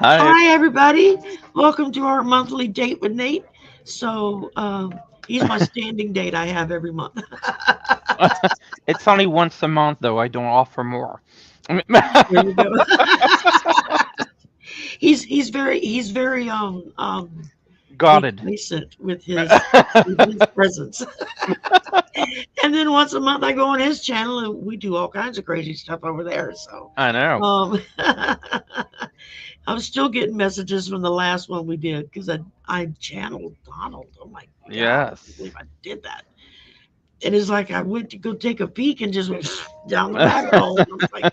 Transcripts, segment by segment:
Hi. Hi, everybody. Welcome to our monthly date with Nate. So, he's my standing date I have every month. It's only once a month, though. I don't offer more. There you go. he's very Got it. complacent with his presence. And then once a month I go on his channel and we do all kinds of crazy stuff over there. So, I know. I'm still getting messages from the last one we did because I channeled Donald. Oh my God, I can't Yes. believe I did that. It is like I went to go take a peek and just went down the rabbit hole. And I was like,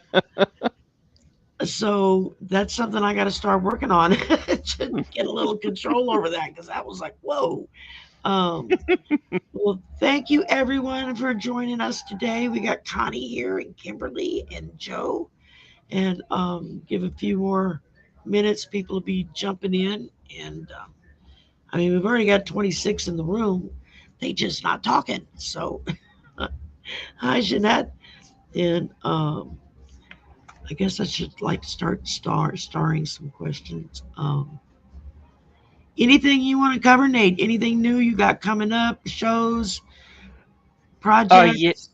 so that's something I got to start working on to get a little control over that because that was like, whoa. Um, well, thank you everyone for joining us today. We got Connie here and Kimberly and Joe, and give a few more minutes. People will be jumping in, and I mean, we've already got 26 in the room. They just not talking. So, hi, Jeannette. And I guess I should like start starring some questions. Anything you want to cover, Nate? Anything new you got coming up? Shows, Yeah, projects?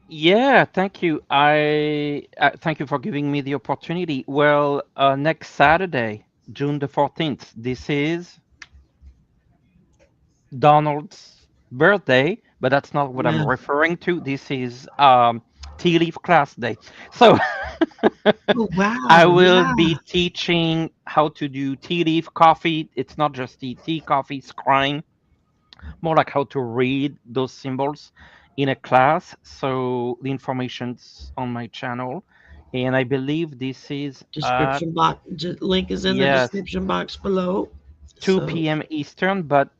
yeah. Thank you. I thank you for giving me the opportunity. Well, next Saturday, June the 14th. This is Donald's birthday, but that's not what I'm Yeah. referring to. This is tea leaf class day. So Oh I wow. will Yeah. be teaching how to do tea leaf coffee. It's not just tea, coffee, scrying, more like how to read those symbols in a class. So the information's on my channel. And I believe this is at, Description box. Link is in the yes, description box below. 2 So p.m. Eastern, but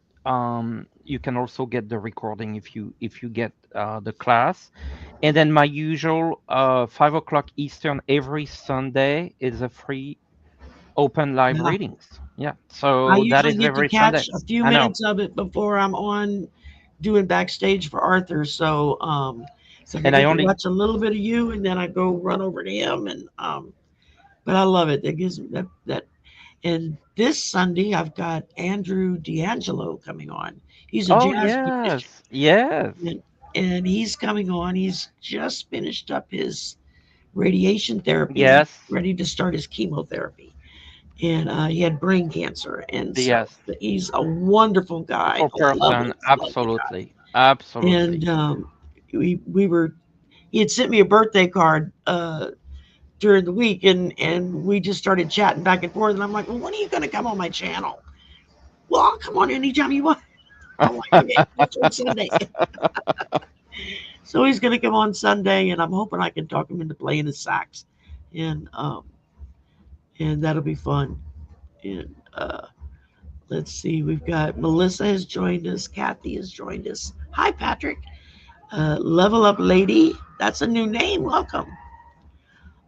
you can also get the recording if you get the class. And then my usual 5 o'clock Eastern every Sunday is a free open live yeah. readings. Yeah, I so that usually is get to every Sunday. catch a few I know. minutes of it before I'm on doing backstage for Arthur. So it's like I And I get to only watch a little bit of you and then I go run over to him and but I love it. That gives me that and this Sunday I've got Andrew D'Angelo coming on. He's a Oh jazz musician yes, yes. and, and he's coming on. He's just finished up his radiation therapy, Yes, ready to start his chemotherapy. And he had brain cancer, and so yes. he's a wonderful guy, For a lovely, person, lovely guy. absolutely, absolutely. And we were he had sent me a birthday card during the week, and we just started chatting back and forth. And I'm like, well, when are you going to come on my channel? Well, I'll come on anytime you want. I'm like, okay, just on Sunday. So he's going to come on Sunday, and I'm hoping I can talk him into playing the sax, and that'll be fun. And let's see, we've got Melissa has joined us, Kathy has joined us. Hi, Patrick. Level Up Lady, that's a new name. Welcome.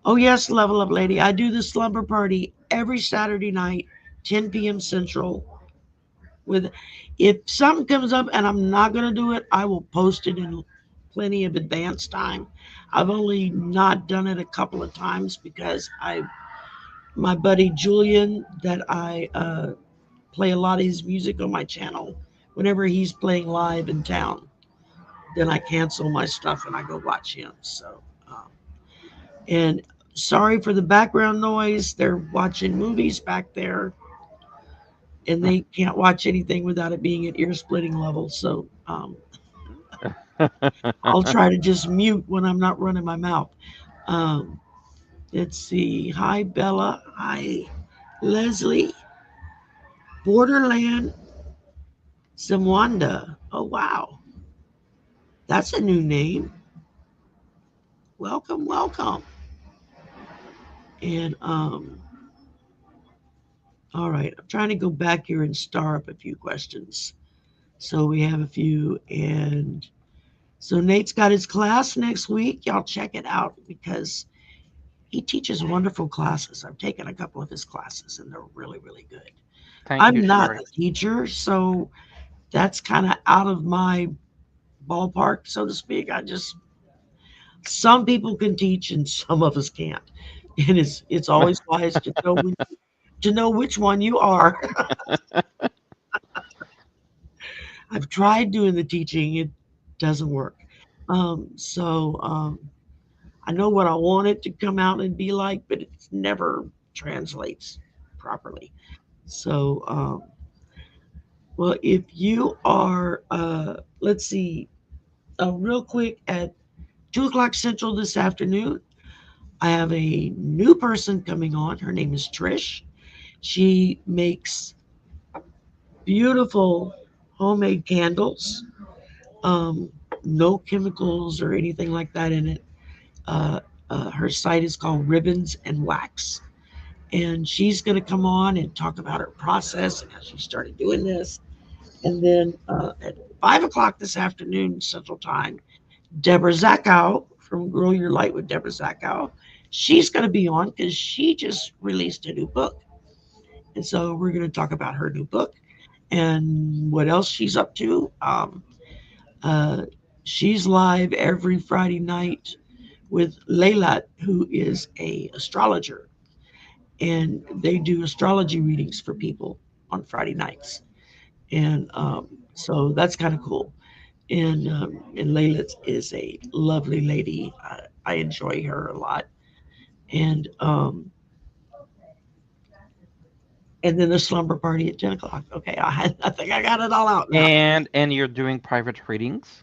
Oh yes, Level Up Lady. I do the slumber party every Saturday night, 10 p.m. Central. With if something comes up and I'm not gonna do it, I will post it in plenty of advance time. I've only not done it a couple of times because I my buddy Julian that I play a lot of his music on my channel. Whenever he's playing live in town, then I cancel my stuff and I go watch him. So, and sorry for the background noise. They're watching movies back there, and they can't watch anything without it being at ear splitting level. So, I'll try to just mute when I'm not running my mouth. Um, let's see. Hi, Bella. Hi, Leslie. Borderland Simwanda. Oh, wow. That's a new name. Welcome, welcome. And all right, I'm trying to go back here and star up a few questions. So we have a few, and so Nate's got his class next week. Y'all check it out because he teaches wonderful classes. I've taken a couple of his classes, and they're really, really good. Thank you, I'm not Sherry. a teacher, so that's kind of out of my ballpark, so to speak. I just some people can teach, and some of us can't, and it's always wise to know to know which one you are. I've tried doing the teaching, it doesn't work. I know what I want it to come out and be like, but it never translates properly. So, well, if you are, let's see, real quick at 2 o'clock Central this afternoon, I have a new person coming on. Her name is Trish. She makes beautiful homemade candles, um, no chemicals or anything like that in it. Uh, her site is called Ribbons and Wax. And she's going to come on and talk about her process and how she started doing this. And then at 5 o'clock this afternoon, Central Time, Deborah Zachow from Grow Your Light with Deborah Zachow, she's going to be on because she just released a new book. And so we're going to talk about her new book and what else she's up to. Uh, she's live every Friday night with Layla, who is a astrologer, and they do astrology readings for people on Friday nights. And so that's kind of cool. And Layla is a lovely lady. I enjoy her a lot. And and then the slumber party at 10 o'clock. Okay, I think I got it all out now. And you're doing private readings?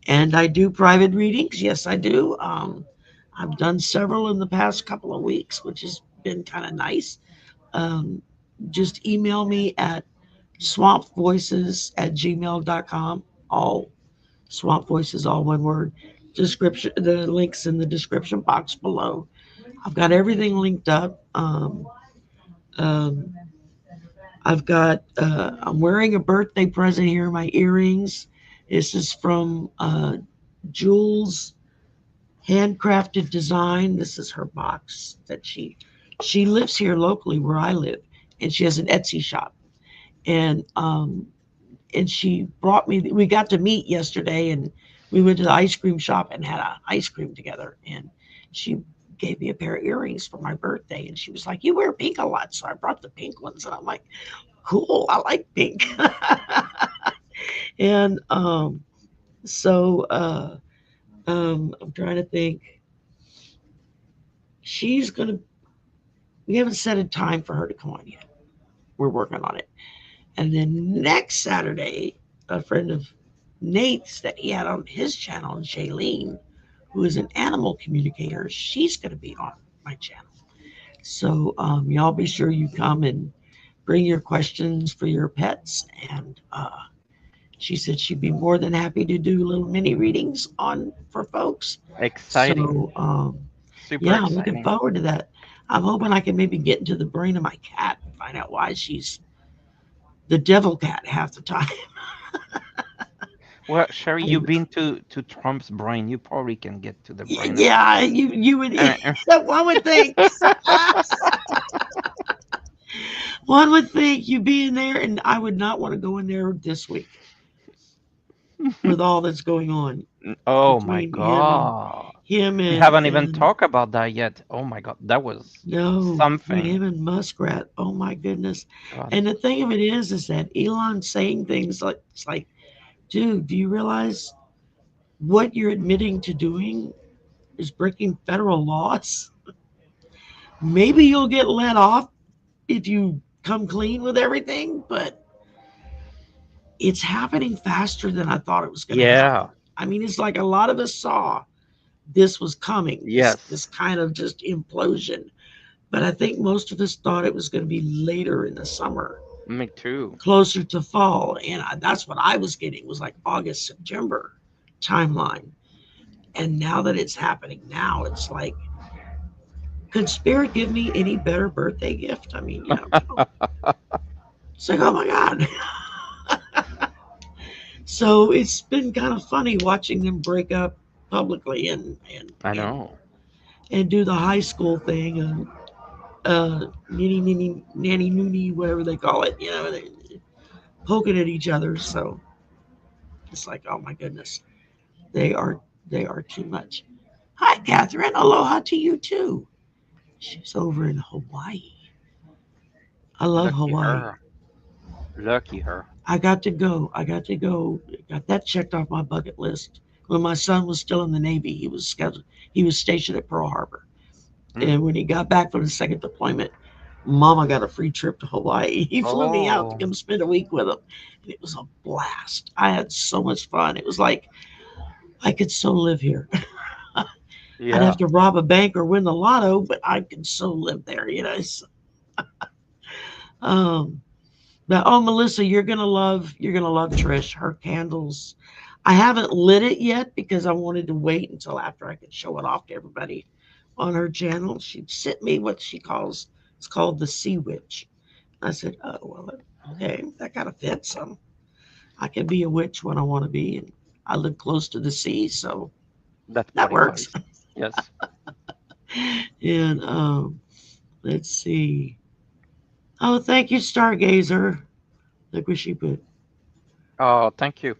And I do private readings. Yes, I do. I've done several in the past couple of weeks, which has been kind of nice. Um, just email me at swampvoices@gmail.com. All Swamp Voices, all one word. Description, the links in the description box below. I've got everything linked up. Um, I'm wearing a birthday present here, my earrings. This is from Jules Handcrafted Design. This is her box that she lives here locally where I live, and she has an Etsy shop. And and she brought me. We got to meet yesterday, and we went to the ice cream shop and had a ice cream together. And she gave me a pair of earrings for my birthday, and she was like, "You wear pink a lot," so I brought the pink ones, and I'm like, "Cool, I like pink." And so I'm trying to think. She's gonna. We haven't set a time for her to come on yet. We're working on it. And then next Saturday, a friend of Nate's that he had on his channel, Jaylene, who is an animal communicator, she's going to be on my channel. So y'all be sure you come and bring your questions for your pets. And she said she'd be more than happy to do little mini readings on for folks. Exciting. So Super yeah, I'm looking exciting. forward to that. I'm hoping I can maybe get into the brain of my cat and find out why she's the devil cat half the time. Well, Sherry, I, you've been to Trump's brain. You probably can get to the brain of. yeah, you would. Uh, One would think. One would think you'd be in there, and I would not want to go in there this week with all that's going on oh my between God. him We and haven't even talked about that yet. Oh my God, that was no, between something. him and Muskrat. Oh my goodness! God. And the thing of it is that Elon's saying things like, it's like, dude, do you realize what you're admitting to doing is breaking federal laws? Maybe you'll get let off if you come clean with everything, but it's happening faster than I thought it was going to happen. Yeah. I mean, it's like a lot of us saw this was coming, this Yes. kind of just implosion. But I think most of us thought it was going to be later in the summer, Me too. closer to fall, and that's what I was getting was like August, September timeline. And now that it's happening now, it's like, could Spirit give me any better birthday gift? I mean, it's like, oh my God. So it's been kind of funny watching them break up publicly I and know. and do the high school thing and nitty nitty nanny noony whatever they call it. They poking at each other. So it's like, oh my goodness, they are they are too much. Hi, Catherine. Aloha to you too. She's over in Hawaii. I love Lucky Hawaii. her. Lucky her. I got to go. I got to go. Got that checked off my bucket list. When my son was still in the Navy, he was scheduled. He was stationed at Pearl Harbor, Mm. and when he got back from his second deployment, Mama got a free trip to Hawaii. He flew me out to Oh, come spend a week with him, and it was a blast. I had so much fun. It was like I could so live here. I'd have yeah. to rob a bank or win the lotto, but I could so live there. Um, but oh, Melissa, you're gonna love Trish. Her candles. I haven't lit it yet because I wanted to wait until after I could show it off to everybody on her channel. She sent me what she calls it's called the Sea Witch. I said, oh well, okay, that kind of fits. I can be a witch when I want to be, and I live close to the sea, so That that works. qualifies. Yes. And let's see. Oh, thank you, Stargazer. Look what she put. Oh, thank you.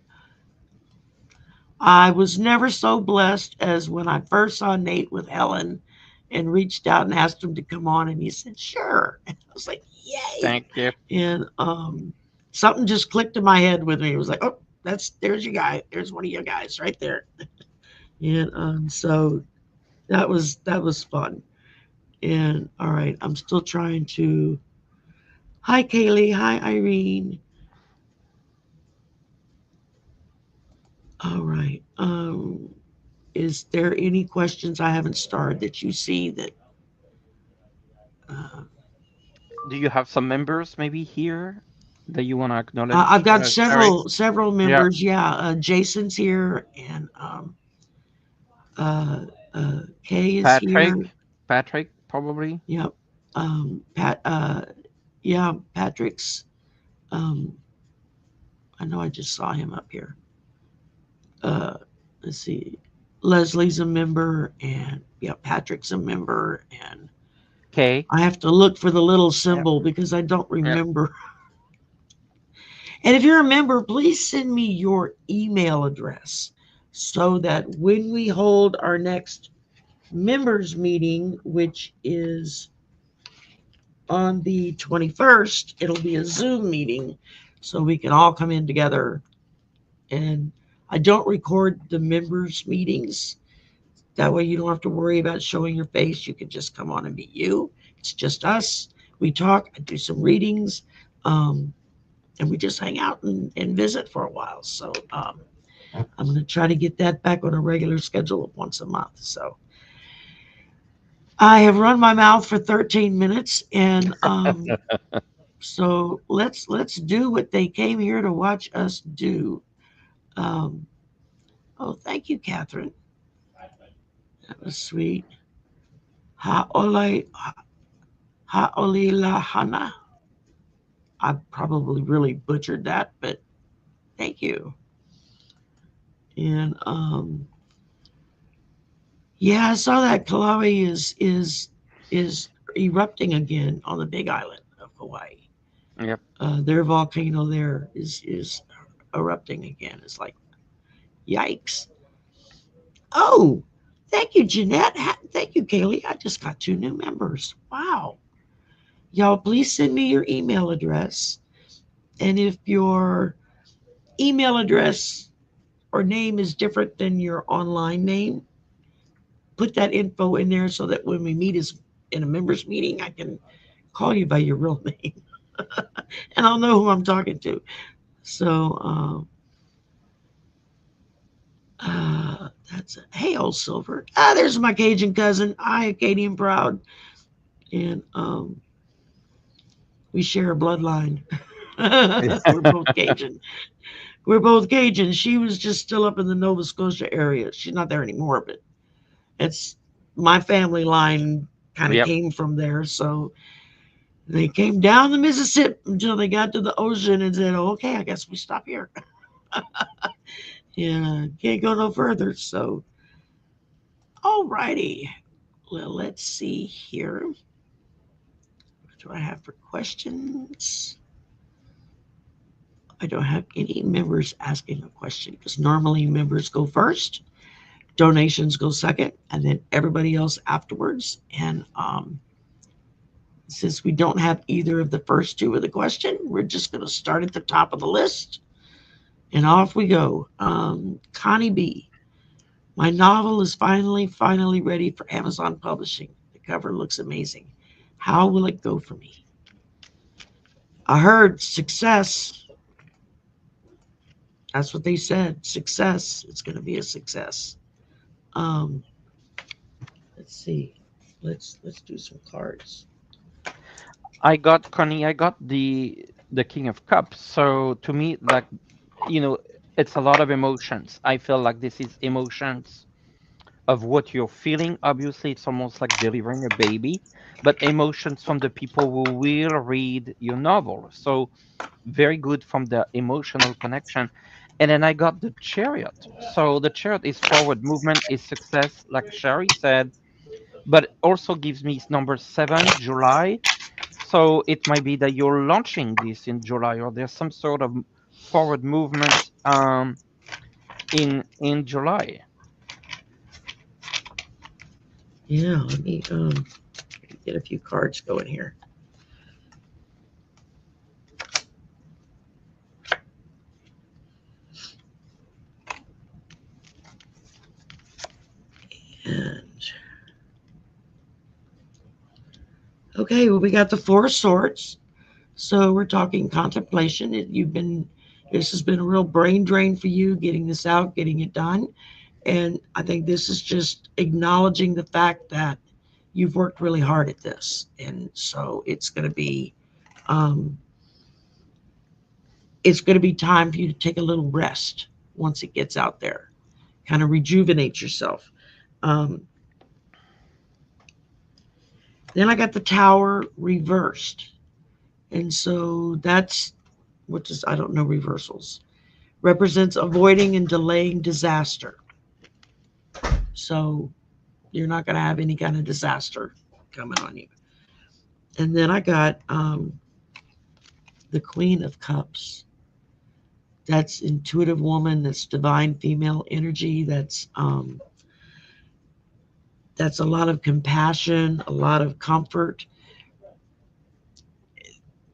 I was never so blessed as when I first saw Nate with Helen and reached out and asked him to come on, and he said, sure. And I was like, yay. Thank you. And something just clicked in my head with me. It was like, oh, there's your guy. There's one of your guys right there. And so that was fun. And all right, I'm still trying to. Hi, Kaylee. Hi, Irene. All right. Is there any questions I haven't starred that you see that? Uh, Do you have some members maybe here that you want to acknowledge? I've got Eric? several Yeah. members. Yeah, Jason's here, and uh, Kay is Patrick. here. Patrick, probably. Yep. Pat. Yeah, Patrick's. Um, I know I just saw him up here. Uh, let's see. Leslie's a member, and yeah, Patrick's a member, and Okay. I have to look for the little Yeah. symbol because I don't Yeah. remember. And if you're a member, please send me your email address so that when we hold our next members meeting, which is on the 21st, it'll be a Zoom meeting so we can all come in together. And I don't record the members meetings. That way you don't have to worry about showing your face. You can just come on and be you. It's just us. We talk, I do some readings, and we just hang out and visit for a while. So I'm going to try to get that back on a regular schedule of once a month. So I have run my mouth for 13 minutes, and so let's do what they came here to watch us do. Um, oh, thank you, Catherine. That was sweet. Ha'ole Ha'olilahana. I probably really butchered that, but thank you. And yeah, I saw that Kalari is erupting again on the Big Island of Hawaii. Yep. Their volcano there is erupting again. It's like yikes. Oh, thank you, Jeannette. Thank you, Kaylee. I just got 2 new members. Wow. Y'all, please send me your email address. And if your email address or name is different than your online name, put that info in there so that when we meet as in a members meeting, I can call you by your real name and I'll know who I'm talking to. So, that's it. Hey, old Silver. There's my Cajun cousin. I, Acadian proud. And we share a bloodline. We're both Cajun. We're both Cajun. She was just still up in the Nova Scotia area. She's not there anymore, but it's my family line kind of Yep. came from there. So they came down the Mississippi until they got to the ocean and said, oh, okay, I guess we stop here. Yeah, can't go no further. So, all righty. Well, let's see here. What do I have for questions? I don't have any members asking a question because normally members go first, donations go second, and then everybody else afterwards. And since we don't have either of the first two of the question, we're just going to start at the top of the list. And off we go. Connie B. My novel is finally ready for Amazon publishing. The cover looks amazing. How will it go for me? I heard success. That's what they said. Success. It's going to be a success. Let's see. Let's do some cards. I got Connie. I got the King of Cups. So to me, like, you know, it's a lot of emotions. I feel like this is emotions of what you're feeling. Obviously, it's almost like delivering a baby, but emotions from the people who will read your novel. So very good from the emotional connection. And then I got the Chariot. So the Chariot is forward movement, is success, like Sherry said, but also gives me number 7, July. So it might be that you're launching this in July, or there's some sort of forward movement in July. Yeah, let me get a few cards going here. And okay, well, we got the Four of Swords. So we're talking contemplation. This has been a real brain drain for you, getting this out, getting it done. And I think this is just acknowledging the fact that you've worked really hard at this. And so um, it's going to be time for you to take a little rest once it gets out there, kind of rejuvenate yourself. Um, then I got the Tower reversed. And so that's I don't know reversals. Represents avoiding and delaying disaster. So you're not going to have any kind of disaster coming on you. And then I got the Queen of Cups. That's intuitive woman. That's divine female energy. That's a lot of compassion, a lot of comfort.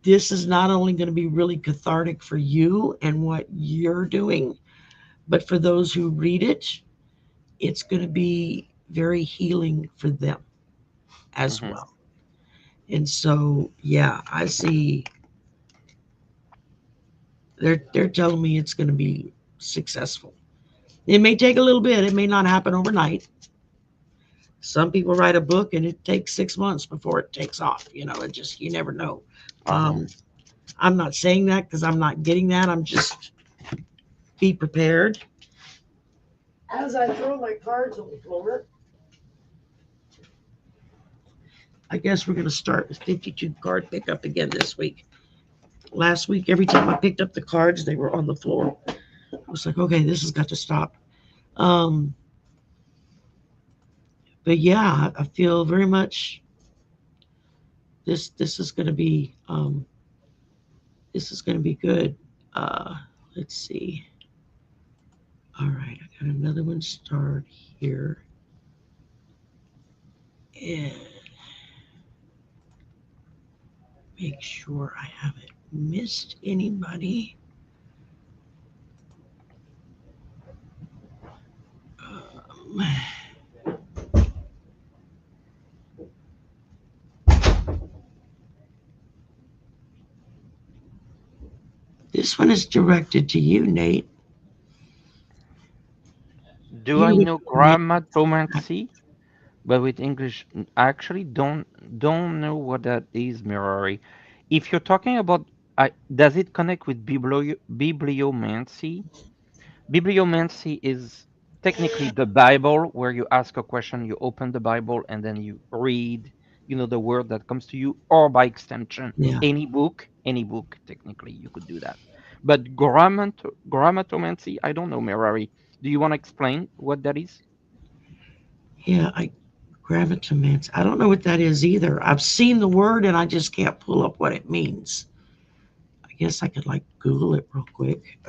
This is not only going to be really cathartic for you and what you're doing, but for those who read it, it's going to be very healing for them as Mhm. well. And so, yeah, I see they're telling me it's going to be successful. It may take a little bit. It may not happen overnight. Some people write a book and it takes 6 months before it takes off. It just, you never know. Uh-huh. I'm not saying that because I'm not getting that. I'm just be prepared. As I throw my cards on the floor, I guess we're going to start with 52 card pickup again this week. Last week, every time I picked up the cards, they were on the floor. I was like, okay, this has got to stop. But yeah, I feel very much this is going to be good. Uh, let's see. All right, I got another one start here, and make sure I haven't missed anybody. Um, this one is directed to you, Nate. Do I You know grammatomancy? But with English, I actually don't know what that is, Mirari. If you're talking about, does it connect with bibliomancy? Bibliomancy is technically the Bible, where you ask a question, you open the Bible, and then you read, the word that comes to you, or by extension, yeah, any book, technically, you could do that. But grammatomancy, I don't know, Mirari. Do you want to explain what that is? yeah. I Gravitomance. I don't know what that is either. I've seen the word and I just can't pull up what it means. I guess I could like Google it real quick.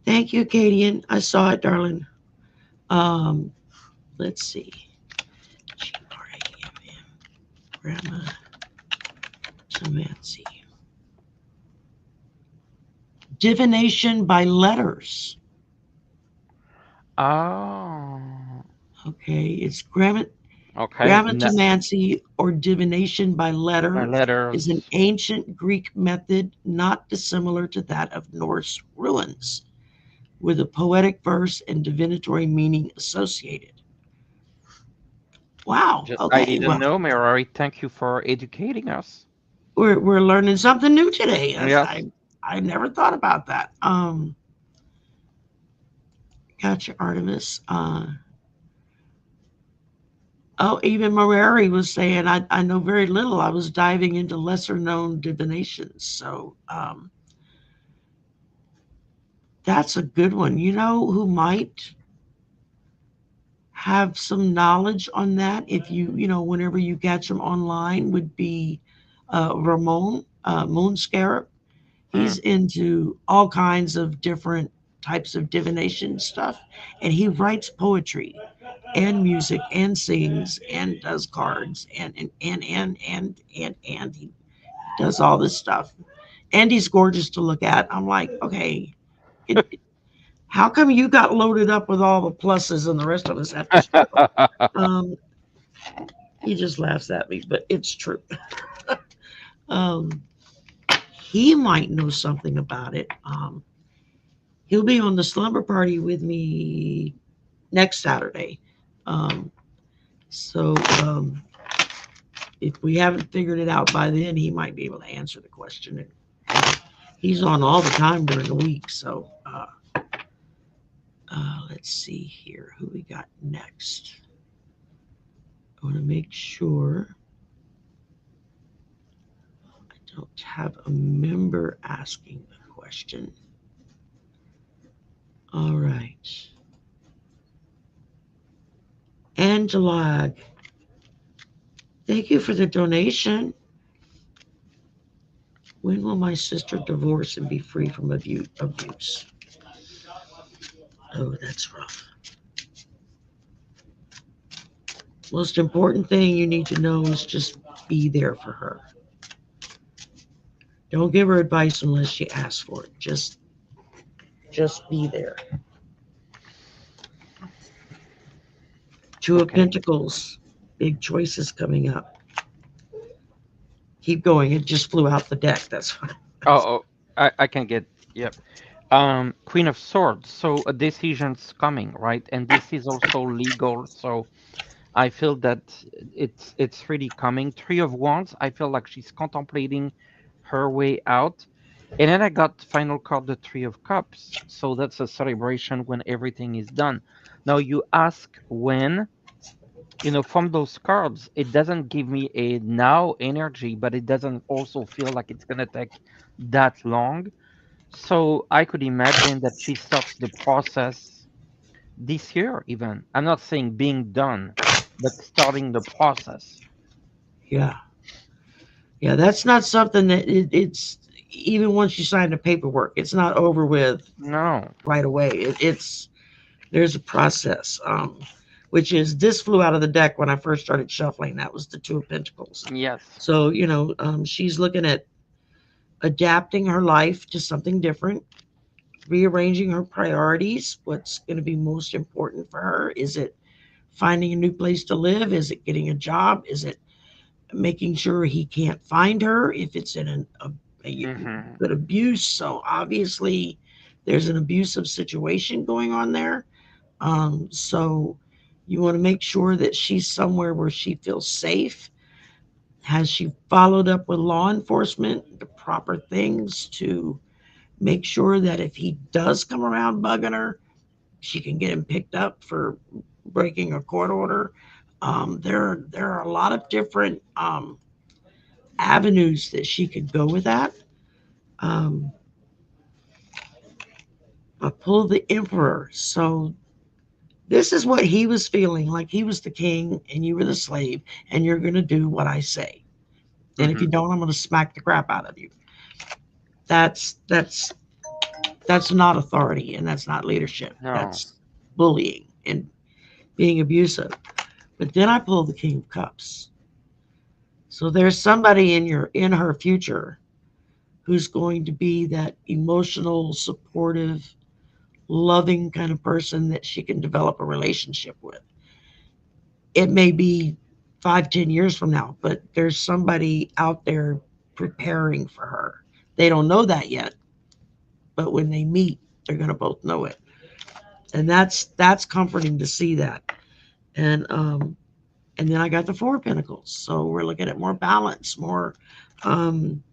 Thank you, Acadian. I saw it, darling. Um, let's see. Grammatomancy. Divination by letters. Oh, Okay, it's okay. Grammatomancy or divination by My letter is an letters. ancient Greek method not dissimilar to that of Norse runes, with a poetic verse and divinatory meaning associated. Wow. I Okay. didn't Well, know, Mary. Thank you for educating us. we're learning something new today. Yes. I never thought about that. Gotcha, Artemis. Oh, even Morari was saying I know very little. I was diving into lesser known divinations. So that's a good one. You know who might have some knowledge on that if whenever you catch him online would be Ramon Moonscarab. Hmm. He's into all kinds of different types of divination stuff, and he writes poetry and music and sings and does cards and he does all this stuff. And he's gorgeous to look at. I'm like, okay, it, how come you got loaded up with all the pluses and the rest of us have to struggle? Um, he just laughs at me, but it's true. Um, he might know something about it. He'll be on the slumber party with me next Saturday. Um, so if we haven't figured it out by then, he might be able to answer the question. And he's on all the time during the week. So let's see here who we got next. I want to make sure I don't have a member asking a question. All right. Angela, thank you for the donation. When will my sister divorce and be free from abuse? Oh, that's rough. Most important thing you need to know is just be there for her. Don't give her advice unless she asks for it. Just be there. Two of Okay. Pentacles. Big choices coming up. Keep going. It just flew out the deck. That's what. Oh, I can get. Yep. Queen of Swords. So a decision's coming, right? And this is also legal. So I feel that it's really coming. Three of Wands. I feel like she's contemplating her way out. And then I got final card, the Three of Cups. So that's a celebration when everything is done. Now you ask when, from those cards, it doesn't give me a now energy, but it doesn't also feel like it's gonna take that long. So I could imagine that she starts the process this year, even. I'm not saying being done, but starting the process. Yeah. Yeah. That's not something that it's even once you sign the paperwork, it's not over with No. right away. There's a process. Which is this flew out of the deck when I first started shuffling. That was the Two of Pentacles. Yes. So, she's looking at adapting her life to something different, rearranging her priorities. What's going to be most important for her? Is it finding a new place to live? Is it getting a job? Is it making sure he can't find her if it's in a Hmm. good abuse? So obviously, there's an abusive situation going on there. So you want to make sure that she's somewhere where she feels safe. Has she followed up with law enforcement, the proper things to make sure that if he does come around bugging her, she can get him picked up for breaking a court order? There are a lot of different avenues that she could go with that. Um, I pulled the Emperor. So this is what he was feeling like he was the king and you were the slave, and you're going to do what I say. And if Hmm. you don't, I'm going to smack the crap out of you. That's that's not authority and that's not leadership. No. That's bullying and being abusive. But then I pulled the King of Cups. So there's somebody in her future who's going to be that emotional, supportive, loving kind of person that she can develop a relationship with. It may be 5, 10 years from now, but there's somebody out there preparing for her. They don't know that yet, but when they meet, they're going to both know it. And that's comforting to see that. And and then I got the Four of Pentacles. So we're looking at more balance, more um,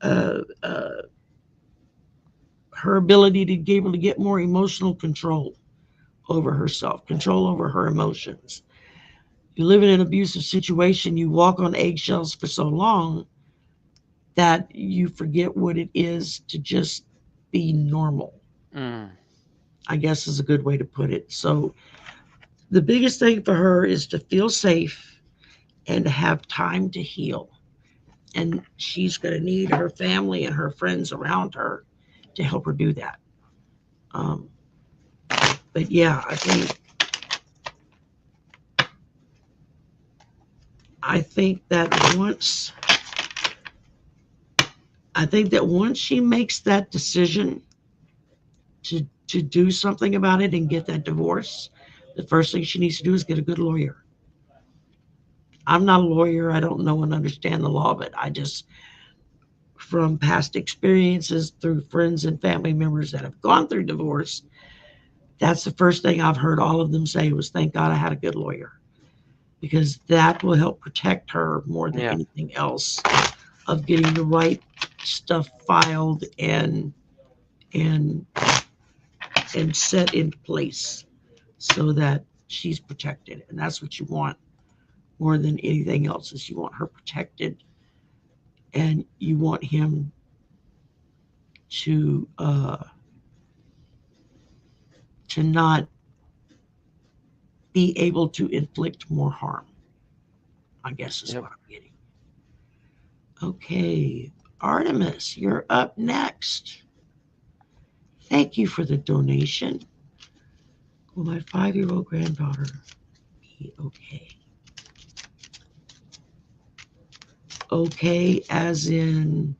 uh, uh, her ability to be able to get more emotional control over herself, control over her emotions. You live in an abusive situation, you walk on eggshells for so long that you forget what it is to just be normal, Mm. I guess is a good way to put it. So the biggest thing for her is to feel safe and to have time to heal. And she's going to need her family and her friends around her to help her do that. Um, but yeah, I think that once she makes that decision to do something about it and get that divorce, the first thing she needs to do is get a good lawyer. I'm not a lawyer. I don't know and understand the law, but I just, from past experiences through friends and family members that have gone through divorce, that's the first thing I've heard all of them say was, thank God I had a good lawyer, because that will help protect her more than Yeah. anything else of getting the right stuff filed and and set into place so that she's protected. And that's what you want more than anything else, is you want her protected and you want him to not be able to inflict more harm, I guess is Yep. what I'm getting. Okay, Artemis, you're up next. Thank you for the donation. Will my 5-year-old granddaughter be okay? Okay, as in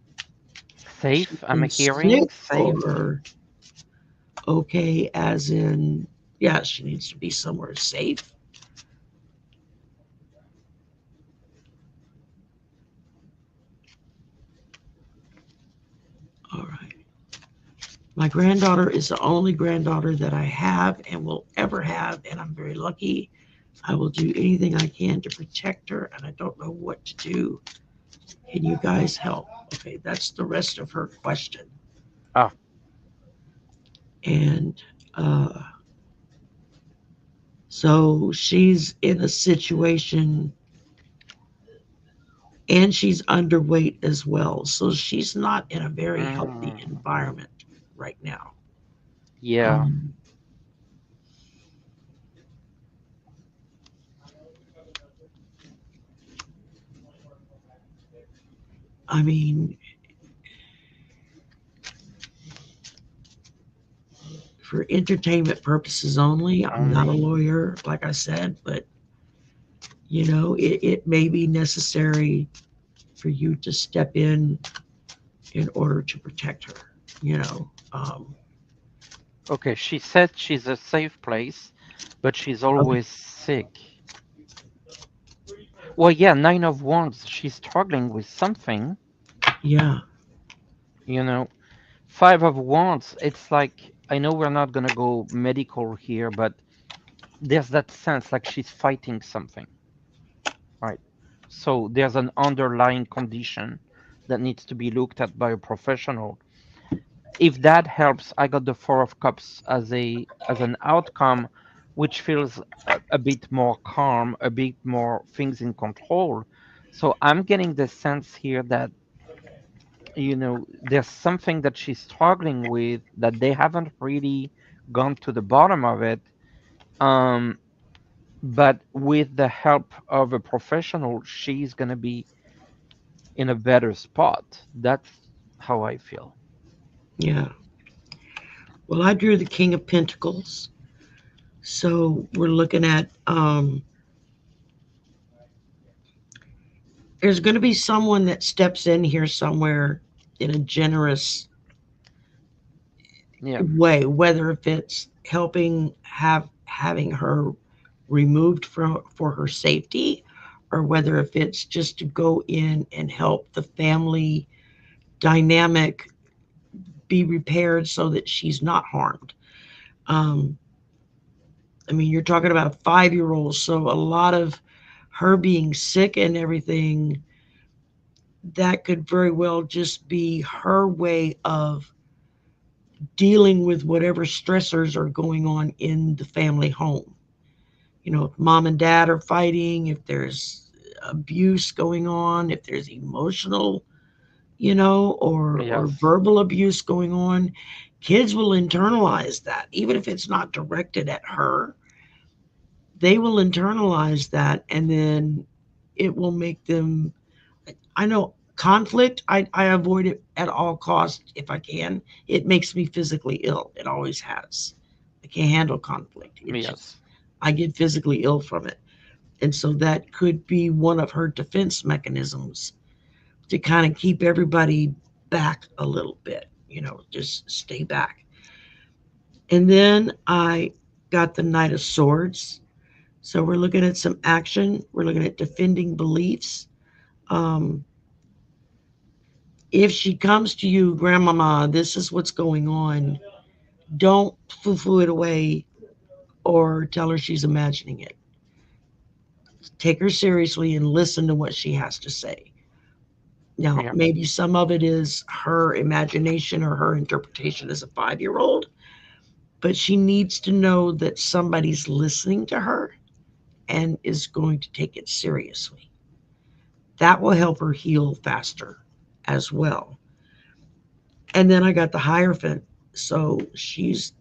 Safe. she's I'm been hearing sick, safe. or okay, as in, yeah, she needs to be somewhere safe? All right. My granddaughter is the only granddaughter that I have and will ever have, and I'm very lucky. I will do anything I can to protect her, and I don't know what to do. Can you guys help? Okay, that's the rest of her question. Ah. And so she's in a situation and she's underweight as well. So she's not in a very healthy Mm. environment right now. Yeah. Um, I mean, for entertainment purposes only, I'm not a Only. lawyer, like I said, but it may be necessary for you to step in order to protect her. You know, Okay. She said she's a safe place, but she's okay, always sick. Well, yeah. Nine of Wands. She's struggling with something. yeah, You know. Five of Wands. It's like I know we're not gonna go medical here, but there's that sense like she's fighting something, right? So there's an underlying condition that needs to be looked at by a professional. If that helps, I got the Four of Cups as an outcome, which feels a bit more calm, a bit more things in control. So I'm getting the sense here that there's something that she's struggling with that they haven't really gone to the bottom of it. Um, but with the help of a professional, she's gonna be in a better spot. That's how I feel. yeah. Well, I drew the King of Pentacles. So we're looking at there's going to be someone that steps in here somewhere in a generous Yeah. way, whether if it's having her removed for her safety, or whether if it's just to go in and help the family dynamic be repaired so that she's not harmed. Um, I mean, you're talking about a 5-year-old, so a lot of her being sick and everything, that could very well just be her way of dealing with whatever stressors are going on in the family home. You know, if mom and dad are fighting, if there's abuse going on, if there's emotional, or Yes. verbal abuse going on, kids will internalize that. Even if it's not directed at her, they will internalize that, and then it will make them, I know conflict, I avoid it at all costs if I can. It makes me physically ill. It always has. I can't handle conflict. It's just, Yes. I get physically ill from it. And so that could be one of her defense mechanisms to kind of keep everybody back a little bit, just stay back. And then I got the Knight of Swords. So we're looking at some action. We're looking at defending beliefs. Um, if she comes to you, Grandmama, this is what's going on, don't foo foo it away or tell her she's imagining it. Take her seriously and listen to what she has to say. Now, Yeah. maybe some of it is her imagination or her interpretation as a 5-year-old, but she needs to know that somebody's listening to her and is going to take it seriously. That will help her heal faster as well. And then I got the Hierophant. So she's,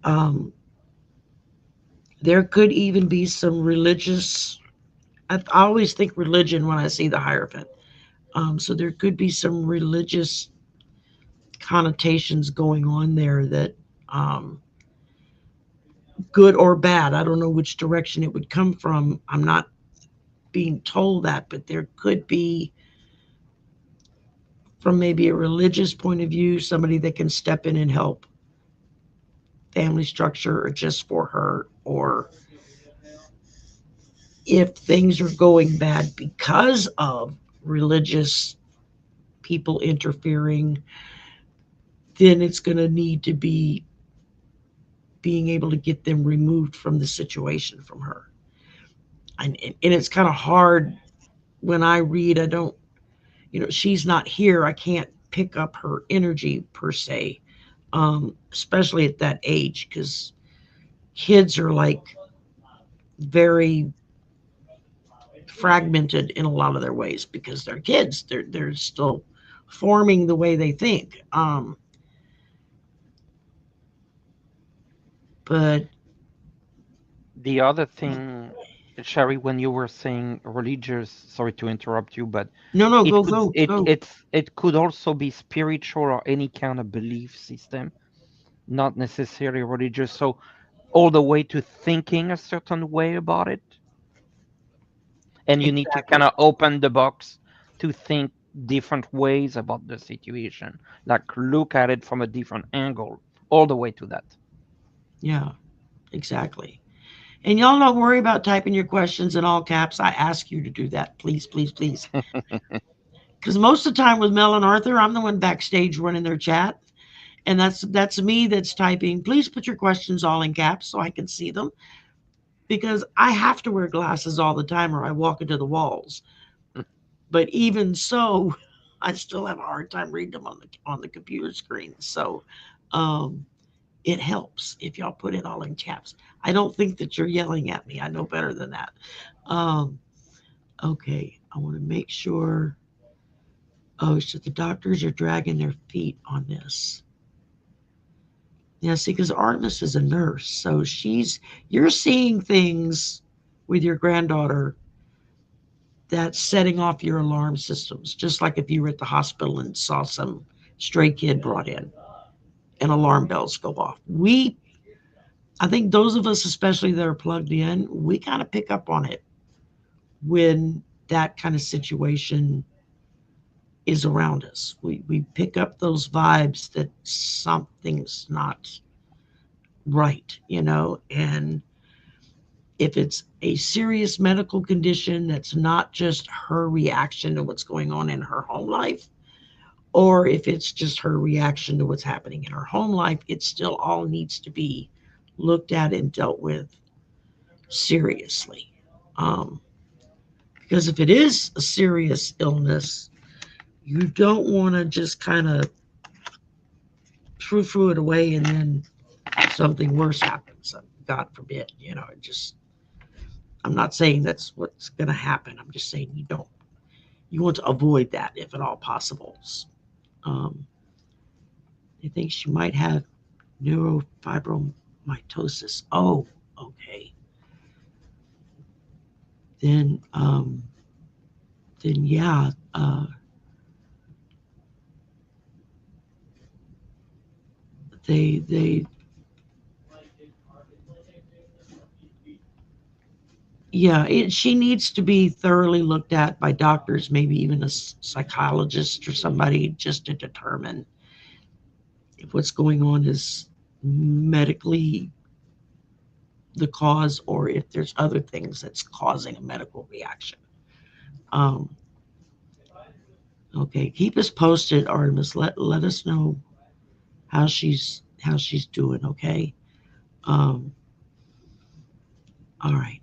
um, there could even be some religious, I always think religion when I see the Hierophant. So there could be some religious connotations going on there that, um, good or bad. I don't know which direction it would come from. I'm not being told that, but there could be, from maybe a religious point of view, somebody that can step in and help family structure or just for her, or if things are going bad because of religious people interfering, then it's going to need to be being able to get them removed from the situation from her. And it's kind of hard when I read, I don't, she's not here. I can't pick up her energy per se, especially at that age, because kids are like very fragmented in a lot of their ways because they're kids. They're still forming the way they think. But The other thing, Sherry, when you were saying religious, sorry to interrupt you, but no, no, it go, could go, it go. it's it could also be spiritual or any kind of belief system, not necessarily religious. So all the way to thinking a certain way about it, and you need to kind Exactly. of open the box to think different ways about the situation, like look at it from a different angle, all the way to that. Yeah, exactly. And y'all don't worry about typing your questions in all caps. I ask you to do that, please, please, please. Because most of the time with Mel and Arthur, I'm the one backstage running their chat, and that's me that's typing. Please put your questions all in caps so I can see them, because I have to wear glasses all the time or I walk into the walls. But even so, I still have a hard time reading them on the computer screen. So um, it helps if y'all put it all in caps. I don't think that you're yelling at me. I know better than that. Um, okay, I want to make sure. Oh, so the doctors are dragging their feet on this. Yeah, see, because Artemis is a nurse, so you're seeing things with your granddaughter that's setting off your alarm systems, just like if you were at the hospital and saw some stray kid brought in. and alarm bells go off. I think those of us, especially that are plugged in, we kind of pick up on it when that kind of situation is around us. We pick up those vibes that something's not right, and if it's a serious medical condition that's not just her reaction to what's going on in her home life, or if it's just her reaction to what's happening in her home life, it still all needs to be looked at and dealt with seriously. Because if it is a serious illness, you don't want to just kind of frou it away and then something worse happens. God forbid, I'm not saying that's what's going to happen. I'm just saying you want to avoid that if at all possible. They think she might have neurofibromatosis. Oh, okay. Then yeah, they yeah, she needs to be thoroughly looked at by doctors, maybe even a psychologist or somebody, just to determine if what's going on is medically the cause or if there's other things that's causing a medical reaction. Okay, keep us posted, Artemis. Let us know how she's doing. Okay. All right.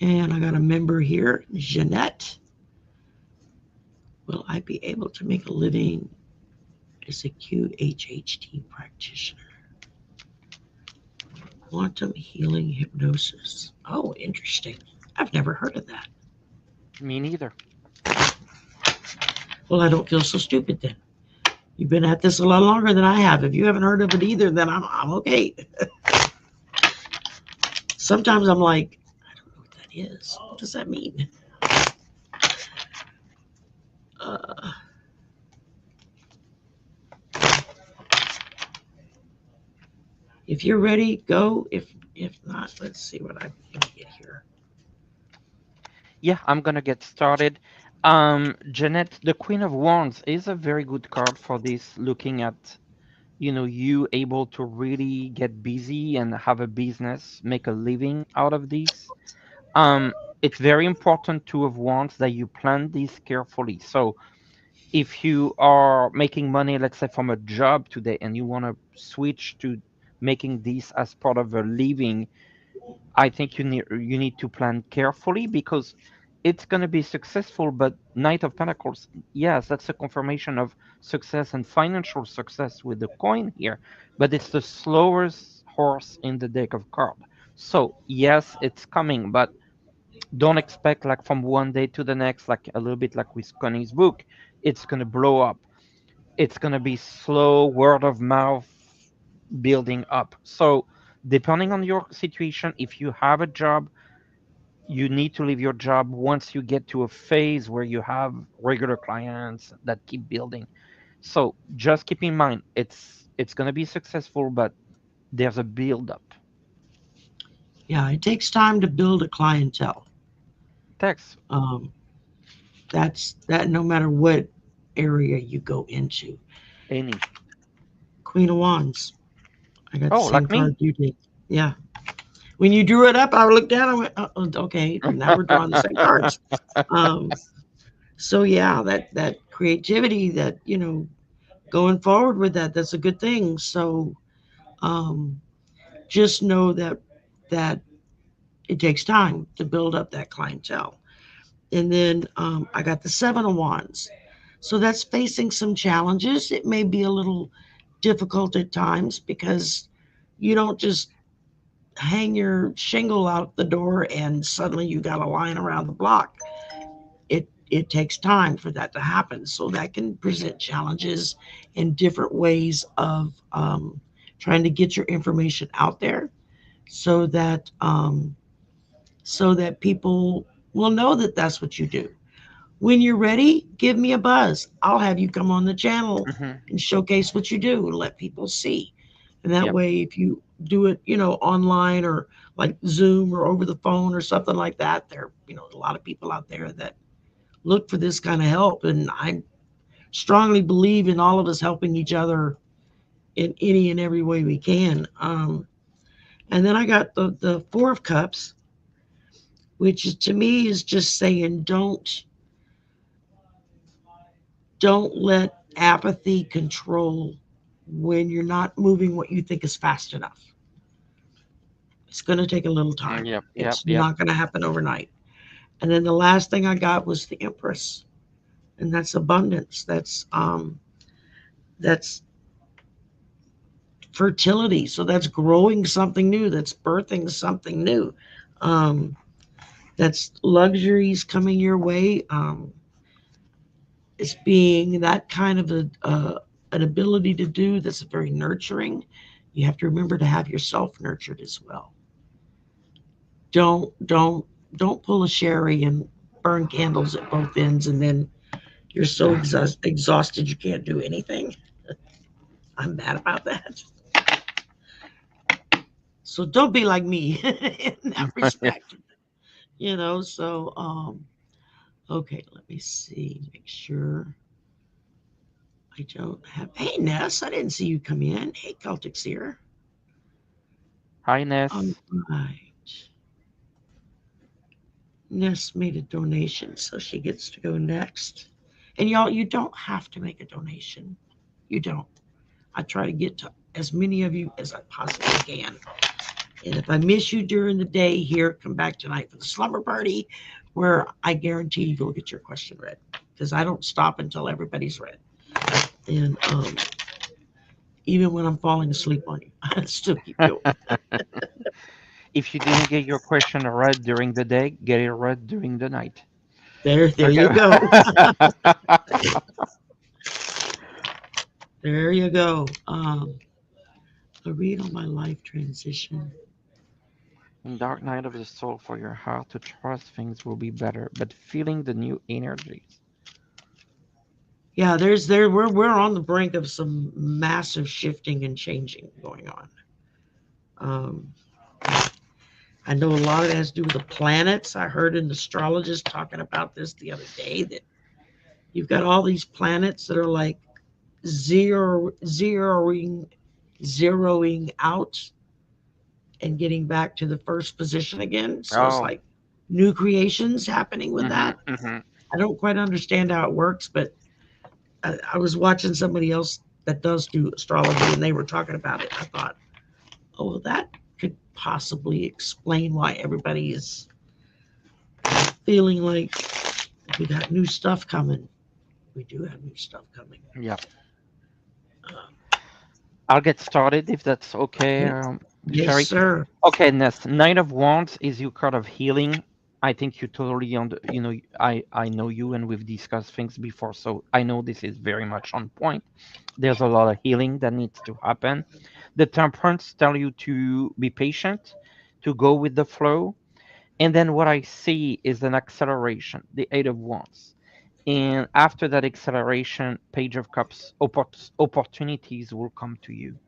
And I got a member here, Jeannette. Will I be able to make a living as a QHHT practitioner? Quantum healing hypnosis. Oh, interesting. I've never heard of that. Me neither. Well, I don't feel so stupid then. You've been at this a lot longer than I have. If you haven't heard of it either, then I'm okay. Sometimes I'm like, I don't know what that is. What does that mean? If you're ready, go. If not, let's see what I'm going to get here. Yeah, I'm gonna get started. Jeannette, the Queen of Wands is a very good card for this, looking at, you able to really get busy and have a business, make a living out of this. It's very important, Two of Wands, that you plan this carefully. So if you are making money, let's say from a job today, and you want to switch to making this as part of a living, I think you need to plan carefully, because it's going to be successful. But Knight of Pentacles, yes, that's a confirmation of success and financial success with the coin here, but it's the slowest horse in the deck of cards. So yes, it's coming, but don't expect like from one day to the next, like a little bit like with Connie's book, it's going to blow up. It's going to be slow, word of mouth building up. So depending on your situation, if you have a job, you need to leave your job once you get to a phase where you have regular clients that keep building. So just keep in mind, it's going to be successful, but there's a build up. Yeah, it takes time to build a clientele. Text That's that no matter what area you go into. any. Queen of Wands. I got the Oh, same like me. card you did. Yeah. When you drew it up, I looked down and went, okay, now we're drawing the same cards. So yeah, that creativity, that going forward with that's a good thing. So just know that it takes time to build up that clientele. And then I got the Seven of Wands. So that's facing some challenges. It may be a little difficult at times because you don't just hang your shingle out the door and suddenly you got a line around the block. It takes time for that to happen. So that can present challenges in different ways of trying to get your information out there so that people will know that that's what you do. When you're ready, give me a buzz. I'll have you come on the channel Hmm. and showcase what you do and let people see. And that Yep. way, if you do it, online or like Zoom or over the phone or something like that, a lot of people out there that look for this kind of help. And I strongly believe in all of us helping each other in any and every way we can. And then I got the Four of Cups, which to me is just saying don't let apathy control when you're not moving what you think is fast enough. It's going to take a little time. Yep. Yep. It's Yep. not going to happen overnight. And then the last thing I got was the Empress, and that's abundance. That's fertility. So that's growing something new. That's birthing something new. Um, that's luxuries coming your way. It's being that kind of an ability to do that's very nurturing. You have to remember to have yourself nurtured as well. Don't pull a sherry and burn candles at both ends, and then you're so exhausted you can't do anything. I'm bad about that. So don't be like me in that respect. Okay, let me see, make sure I don't have. Hey, Ness, I didn't see you come in. Hey, Celtic's here. Hi, All Ness. right. Ness made a donation, so she gets to go next. And y'all, you don't have to make a donation. You don't. I try to get to as many of you as I possibly can. And if I miss you during the day here, come back tonight for the slumber party, where I guarantee you'll get your question read. Because I don't stop until everybody's read. And even when I'm falling asleep on you, I still keep going. If you didn't get your question read during the day, get it read during the night. There Okay. you go. There you go. A read on my life transition. In dark night of the soul, for your heart to trust things will be better, but feeling the new energies. Yeah, we're on the brink of some massive shifting and changing going on. Um, I know a lot of it has to do with the planets. I heard an astrologist talking about this the other day, that you've got all these planets that are like zeroing out and getting back to the first position again. So it's Oh. like new creations happening with Hmm. that. Hmm. I don't quite understand how it works, but I was watching somebody else that does do astrology, and they were talking about it. I thought, oh, well, that could possibly explain why everybody is feeling like we got new stuff coming. We do have new stuff coming. Yep. Uh, I'll get started if that's okay, yeah. Yes, Sherry. sir. Okay, Nest. Knight of Wands is your card of healing. I think you totally I know you and we've discussed things before, so I know this is very much on point. There's a lot of healing that needs to happen. The Temperance tell you to be patient, to go with the flow, and then what I see is an acceleration, the Eight of Wands. And after that acceleration, Page of Cups, opportunities will come to you.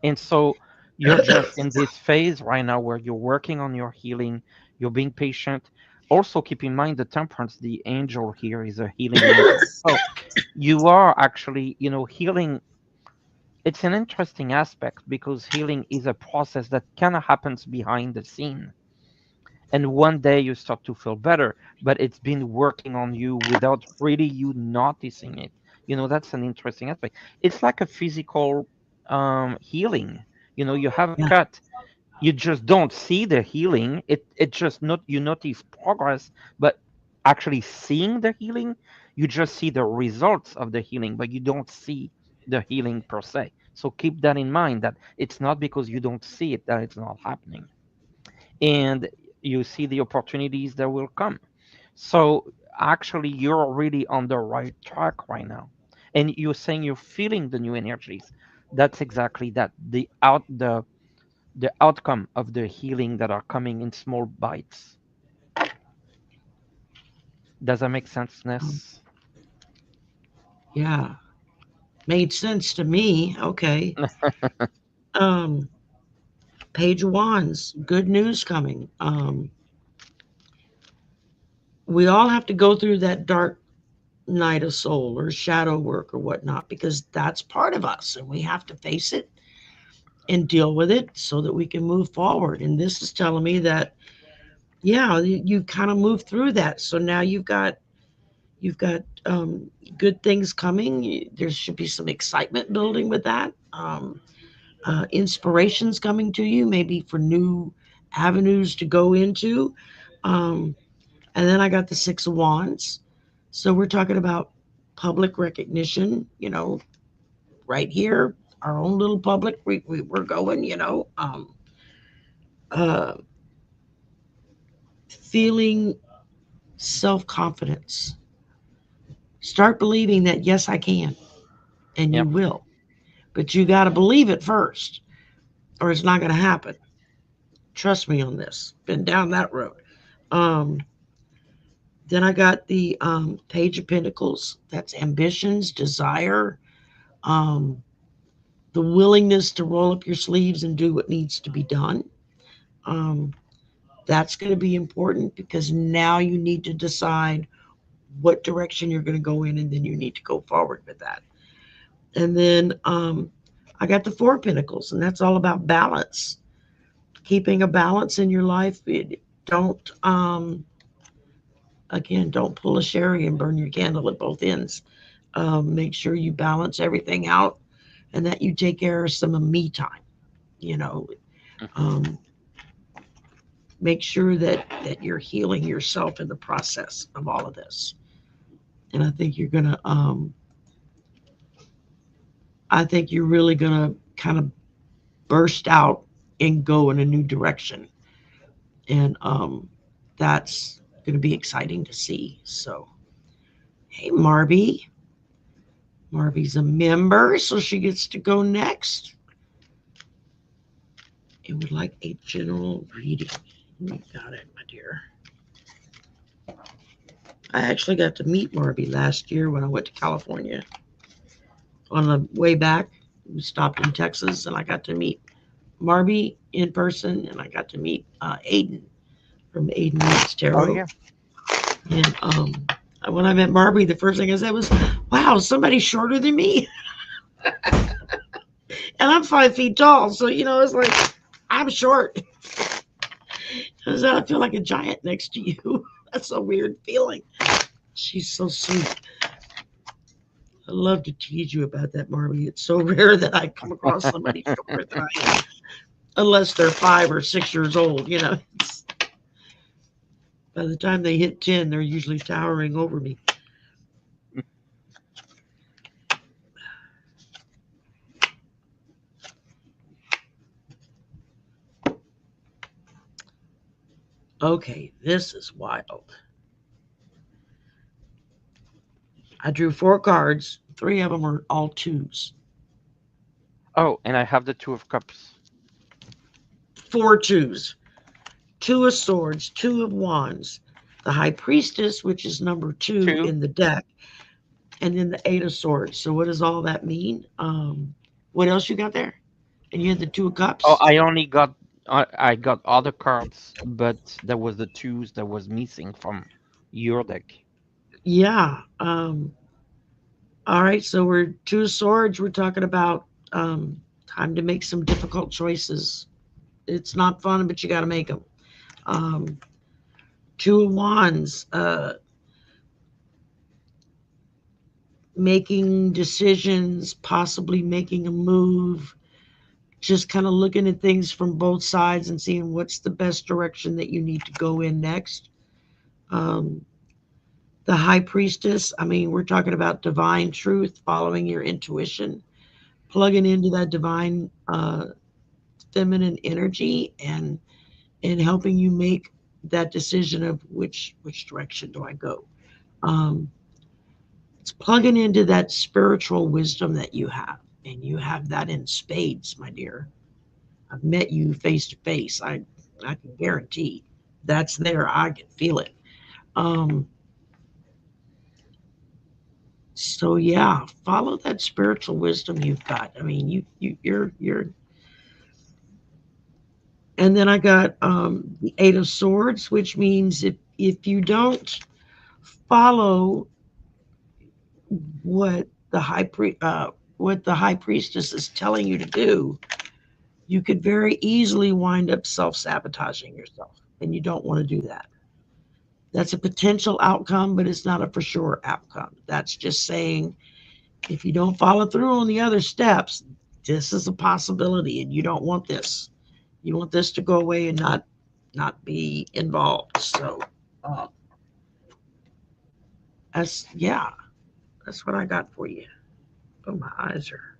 And so you're just in this phase right now where you're working on your healing, you're being patient. Also, keep in mind the temperance, the angel here is a healing angel. So you are actually, healing. It's an interesting aspect because healing is a process that kind of happens behind the scene. And one day you start to feel better, but it's been working on you without really you noticing it. That's an interesting aspect. It's like a physical healing. You have a Yeah. cut, you just don't see the healing. It just not you notice progress, but actually seeing the healing, you just see the results of the healing, but you don't see the healing per se. So keep that in mind, that it's not because you don't see it that it's not happening. And you see the opportunities that will come. So actually, you're really on the right track right now. And you're saying you're feeling the new energies. That's exactly that. The outcome of the healing that are coming in small bites. Does that make sense, Um, Ness? yeah, made sense to me. Okay. Um, Page of Wands, good news coming. We all have to go through that dark night of soul or shadow work or whatnot because that's part of us and we have to face it and deal with it so that we can move forward. And this is telling me that, yeah, you kind of move through that. So now you've got good things coming. There should be some excitement building with that. Inspirations coming to you, maybe for new avenues to go into. Um, and then I got the Six of Wands. So we're talking about public recognition, right here, our own little public. We're going, uh, feeling self confidence. Start believing that, yes, I can, and Yeah. you will. But you got to believe it first, or it's not going to happen. Trust me on this. Been down that road. Um, then I got the Page of Pentacles. That's ambitions, desire, um, the willingness to roll up your sleeves and do what needs to be done. Um, that's going to be important because now you need to decide what direction you're going to go in, and then you need to go forward with that. And then I got the Four of Pentacles, and that's all about balance, keeping a balance in your life. Don't again, don't pull a sherry and burn your candle at both ends. Make sure you balance everything out, and that you take care of some of me time. You know, Hmm. um, make sure that you're healing yourself in the process of all of this. And I think you're really gonna kind of burst out and go in a new direction, and that's gonna be exciting to see. So, hey, Marby's a member, so she gets to go next. And would like a general reading. You got it, my dear. I actually got to meet Marby last year when I went to California. On the way back, we stopped in Texas, and I got to meet Marby in person, and I got to meet Aiden from Aiden Meets Oh Tarot. yeah. And when I met Marby, the first thing I said was, "Wow, somebody's shorter than me," and I'm 5 feet tall, so it's like I'm short. I said, I feel like a giant next to you. That's a weird feeling. She's so sweet. I love to tease you about that, Marby. It's so rare that I come across somebody shorter than I am, unless they're 5 or 6 years old. By the time they hit 10, they're usually towering over me. Okay, this is wild. I drew 4 cards. 3 of them are all twos. Oh, and I have the Two of Cups. 4 twos. 2 of Swords, 2 of Wands, the High Priestess, which is number 2 Two. in the deck, and then the 8 of Swords. So what does all that mean? What else you got there? And you had the 2 of Oh, Cups. I got other cards, but there was the twos that was missing from your deck. Yeah. All right. So we're 2 of Swords. We're talking about time to make some difficult choices. It's not fun, but you got to make them. Um, 2 of Wands. Making decisions, possibly making a move, just kind of looking at things from both sides and seeing what's the best direction that you need to go in next. Um, the High Priestess, I mean, we're talking about divine truth, following your intuition, plugging into that divine feminine energy, and helping you make that decision of which direction do I go. Um, it's plugging into that spiritual wisdom that you have, and you have that in spades, my dear. I've met you face to face. I can guarantee that's there. I can feel it. Um, So yeah, follow that spiritual wisdom you've got. I mean, you're. And then I got the Eight of Swords, which means if you don't follow what what the high priestess is telling you to do, you could very easily wind up self-sabotaging yourself, and you don't want to do that. That's a potential outcome, but it's not a for sure outcome. That's just saying if you don't follow through on the other steps, this is a possibility, and you don't want this. You want this to go away and not be involved. So, uh, yeah, that's what I got for you. Oh, my eyes are.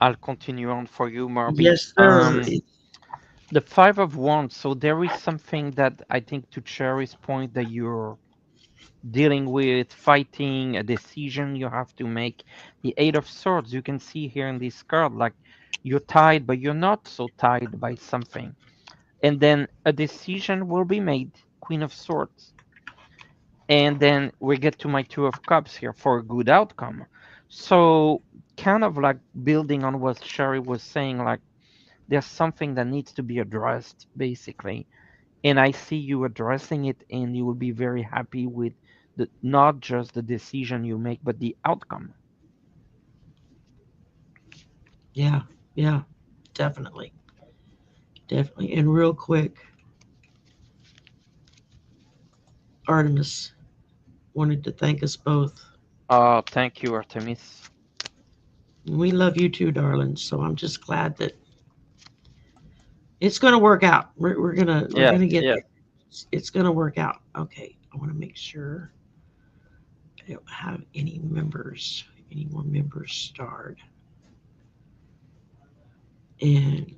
I'll continue on for you, Marby. Yes, sir. The Five of Wands. So there is something that I think, to Cherry's point, that you're dealing with, fighting a decision you have to make. The Eight of Swords, you can see here in this card, like you're tied, but you're not so tied by something. And then a decision will be made, Queen of Swords. And then we get to my Two of Cups here for a good outcome. So, kind of like building on what Sherry was saying, like there's something that needs to be addressed, basically. And I see you addressing it, and you will be very happy with not just the decision you make, but the outcome. Yeah, yeah, definitely. Definitely. And real quick, Artemis wanted to thank us both. Thank you, Artemis. We love you too, darling. So I'm just glad that it's going to work out. We're Yes, gonna get yes. there. It's going to work out. Okay, I want to make sure I don't have any more members starred. And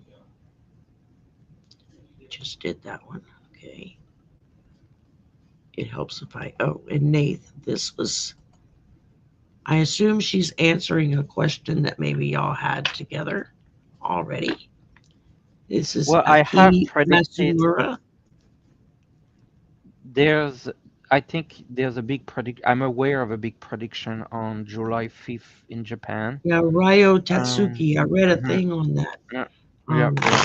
we just did that one. Okay. It helps if I, oh, and Nathe, this was, I assume she's answering a question that maybe y'all had together already. This is Well, I have Aki predicted Matsumura. there's, I think there's a big predict. I'm aware of a big prediction on July 5th in Japan. Yeah, Ryo Um, Tatsuki. I read a mhm, thing on that. yeah, yeah, Um, yeah.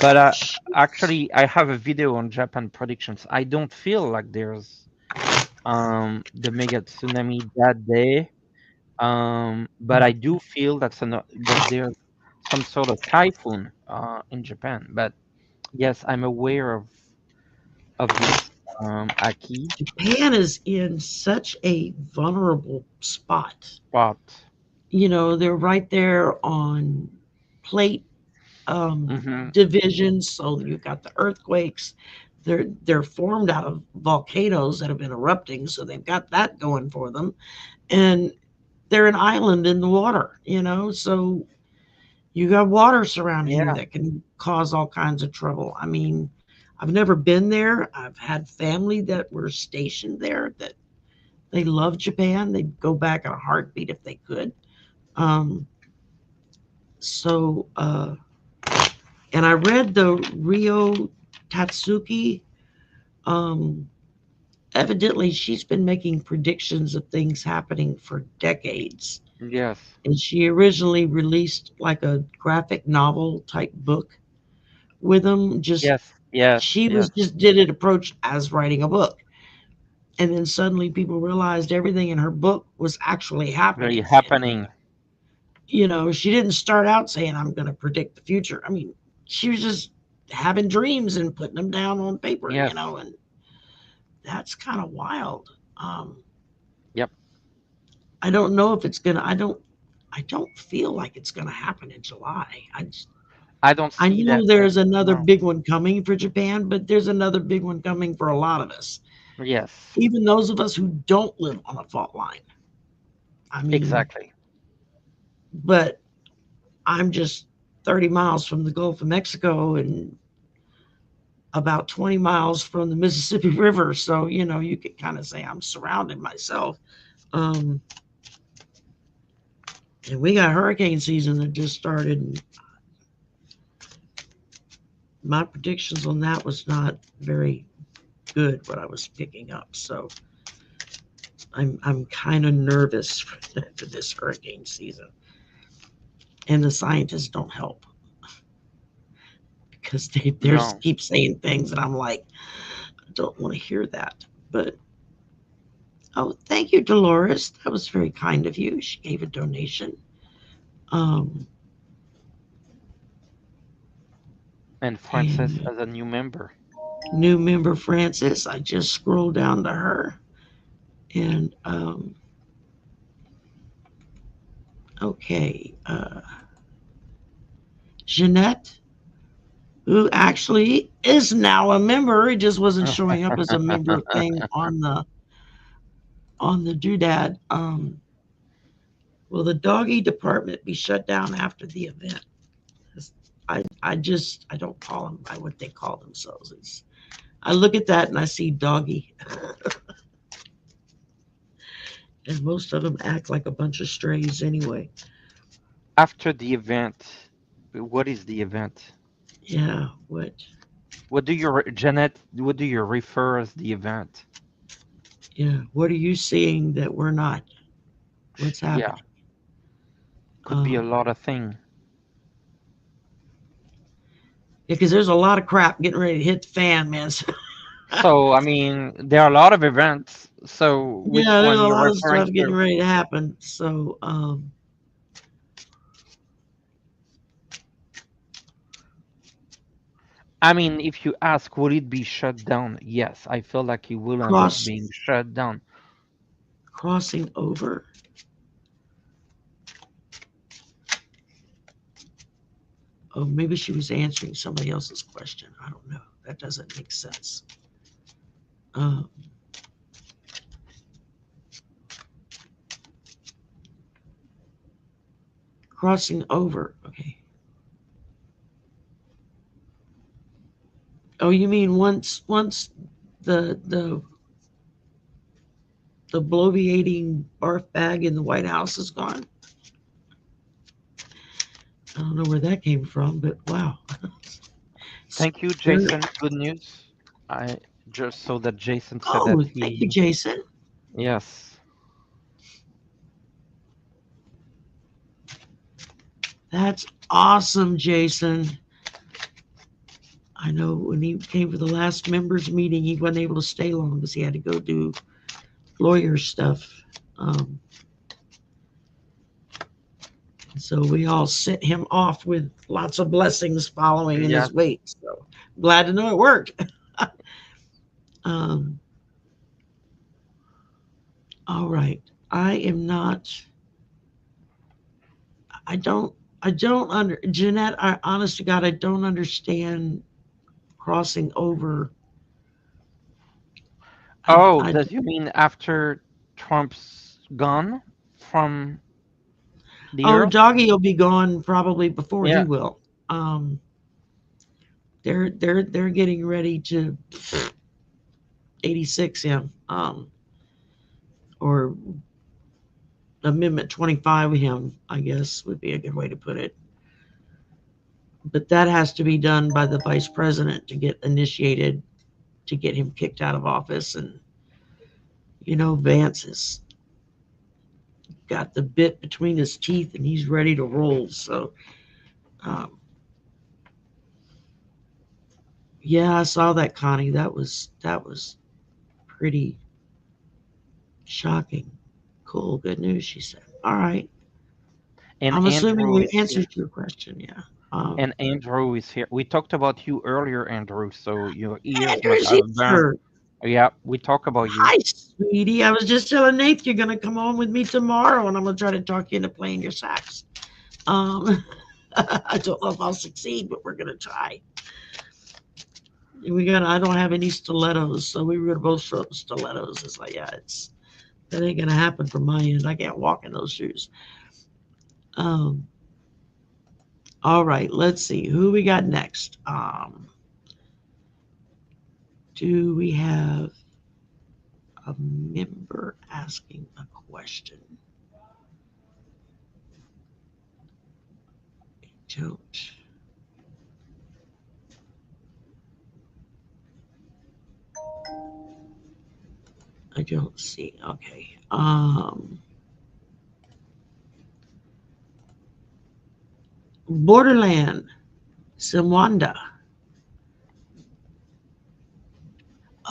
But actually, I have a video on Japan predictions. I don't feel like there's the mega tsunami that day. But I do feel that there's some sort of typhoon in Japan. But yes, I'm aware of this, Aki Japan is in such a vulnerable spot. spot. You know, they're right there on plate Hmm. divisions. So you've got the earthquakes. They're formed out of volcanoes that have been erupting, so they've got that going for them. And they're an island in the water, you know, so you got water surrounding you Yeah. that can cause all kinds of trouble. I mean, I've never been there. I've had family that were stationed there that they love Japan. They'd go back in a heartbeat if they could. Um, so, and I read the Rio Tatsuki. Um, Evidently, she's been making predictions of things happening for decades. Yes. And she originally released like a graphic novel type book with them. Just Yes. Yes. she was Yes. just did it approach as writing a book. And then suddenly people realized everything in her book was actually Very happening. And happening. you know, she didn't start out saying I'm going to predict the future. I mean, she was just having dreams and putting them down on paper, you Yes. know, and that's kind of wild. Um, Yep. I don't know if it's gonna. I don't feel like it's gonna happen in July. I don't I see know that. there's another No. big one coming for Japan, but there's another big one coming for a lot of us. Yes. Even those of us who don't live on a fault line. I mean, Exactly. but I'm just 30 miles from the Gulf of Mexico and about 20 miles from the Mississippi River. So, you know, you could kind of say I'm surrounded myself. Um, and we got hurricane season that just started. And my predictions on that was not very good, what I was picking up. So, I'm kind of nervous for this hurricane season. And the scientists don't help because they No. keep saying things and I'm like, I don't want to hear that. But oh, thank you, Dolores. That was very kind of you. She gave a donation. And Frances And as a new member. new member Francis, I just scrolled down to her. And okay, Jeannette, who actually is now a member. It just wasn't showing up as a member thing on the doodad. Will the doggy department be shut down after the event? I don't call them by what they call themselves. I look at that and I see doggy. And most of them act like a bunch of strays anyway. After the event, what is the event? Yeah, what? What do you, Jeannette, what do you refer as the event? Yeah, what are you seeing that we're not? What's Yeah, happening? could be a lot of things. Yeah, because there's a lot of crap getting ready to hit the fan, man. So, I mean, there are a lot of events. So, which Yeah, there's one a you're lot of referring stuff getting to? ready to happen. So, I mean, if you ask, will it be shut down? Yes, I feel like it will end up being shut down. crossing over. Oh, maybe she was answering somebody else's question. I don't know. That doesn't make sense. Um, crossing over. Okay. Oh, you mean once the the the bloviating barf bag in the White House is gone? I don't know where that came from, but wow. Thank you, Scary. Jason. Good news. I just saw that Jason said that Oh, thank you, he, Jason. yes. That's awesome, Jason. I know when he came for the last members meeting, he wasn't able to stay long because he had to go do lawyer stuff. Um, so we all sent him off with lots of blessings following in Yes. his wake. So glad to know it worked. um, all right. I am not. I don't. I don't under Jeannette. I honest to God, I don't understand crossing over. Oh, I does you mean after Trump's gone from the oh, earth? doggy will be gone probably before he Yeah. will. Um, they're getting ready to 86 him, or Amendment 25 him, I guess would be a good way to put it. But that has to be done by the vice president to get initiated to get him kicked out of office. And Vance has got the bit between his teeth and he's ready to roll. So um, yeah, I saw that, Connie. That was pretty shocking. Cool, good news, she said. All right. And I'm assuming Andrew you is here. answered your question, yeah. And Andrew is here. We talked about you earlier, Andrew, so your ears must Andrew's have burned. here. Yeah, we talk about you. Hi, sweetie. I was just telling Nathe you're gonna come on with me tomorrow, and I'm gonna try to talk you into playing your sax. Um, I don't know if I'll succeed, but we're gonna try. I don't have any stilettos, so we were gonna both show up with stilettos. It's like, yeah, that ain't gonna happen from my end. I can't walk in those shoes. Um, all right, let's see who we got next. Do we have a member asking a question? I don't. I don't see. Okay. Borderland, Simwanda.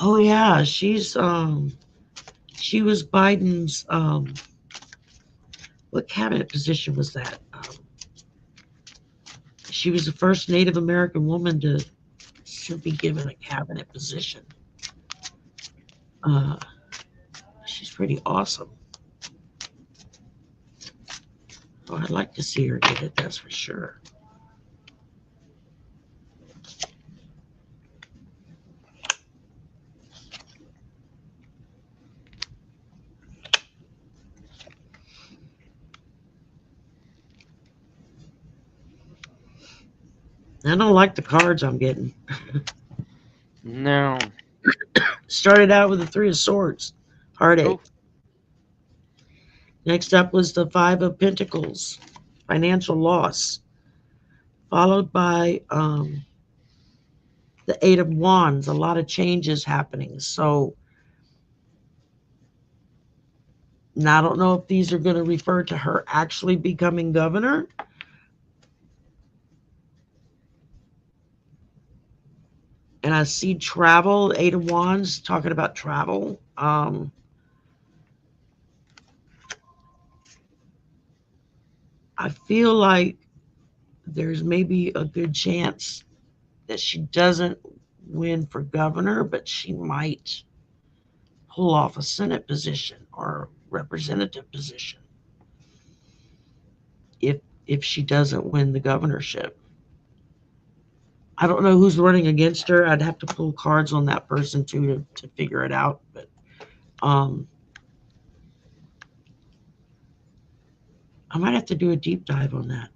Oh yeah, she was Biden's what cabinet position was that? She was the first Native American woman to be given a cabinet position. Uh, she's pretty awesome. Oh, I'd like to see her get it. That's for sure. I don't like the cards I'm getting. No. Started out with the Three of Swords, heartache. Oh, Next up was the Five of Pentacles, financial loss, followed by the Eight of Wands, a lot of changes happening. So now I don't know if these are going to refer to her actually becoming governor. And I see travel, Eight of Wands, talking about travel. I feel like there's maybe a good chance that she doesn't win for governor, but she might pull off a Senate position or representative position if she doesn't win the governorship. I don't know who's running against her. I'd have to pull cards on that person too to figure it out. But I might have to do a deep dive on that.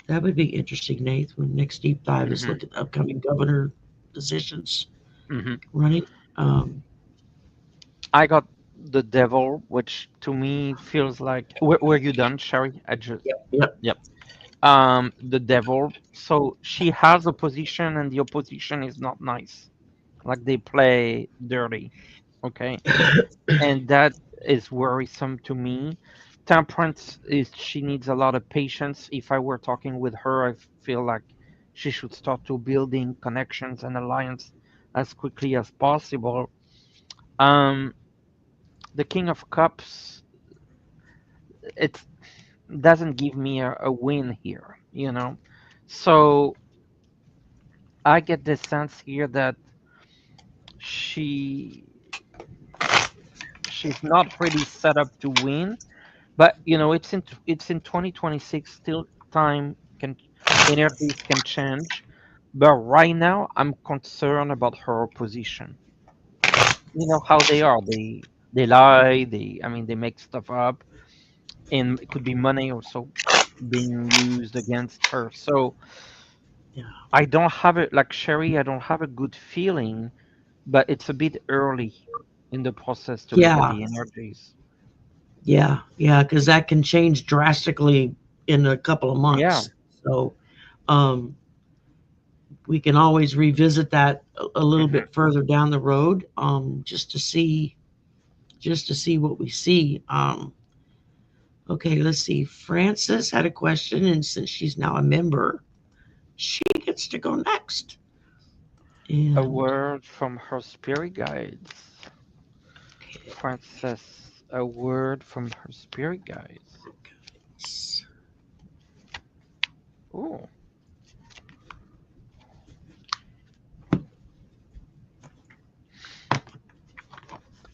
That would be interesting, Nathe, when next deep dive is look at upcoming governor positions running. I got the devil, which to me feels like. Were you done, Sherry? I just. Yep. Yep. The devil. So she has a position, and the opposition is not nice. Like they play dirty. Okay. And that is worrisome to me. Temperance is she needs a lot of patience. If I were talking with her, I feel like she should start to building connections and alliance as quickly as possible. Um, the King of Cups, it doesn't give me a win here, you know. So I get the sense here that she she's not really set up to win. But it's in 2026. Still, time can energies can change. But right now, I'm concerned about her position. You know how they are. They lie. They make stuff up, and it could be money also being used against her. So Yeah. I don't have it like Sherry. I don't have a good feeling, but it's a bit early in the process to look at Yeah. the energies. Yeah, because that can change drastically in a couple of Yeah. months. So um, we can always revisit that a little hmm bit further down the road, just to see what we see. Okay, let's see. Frances had a question, and since she's now a member, she gets to go next. A And word from her spirit guides. Frances, a word from her spirit guides. Oh,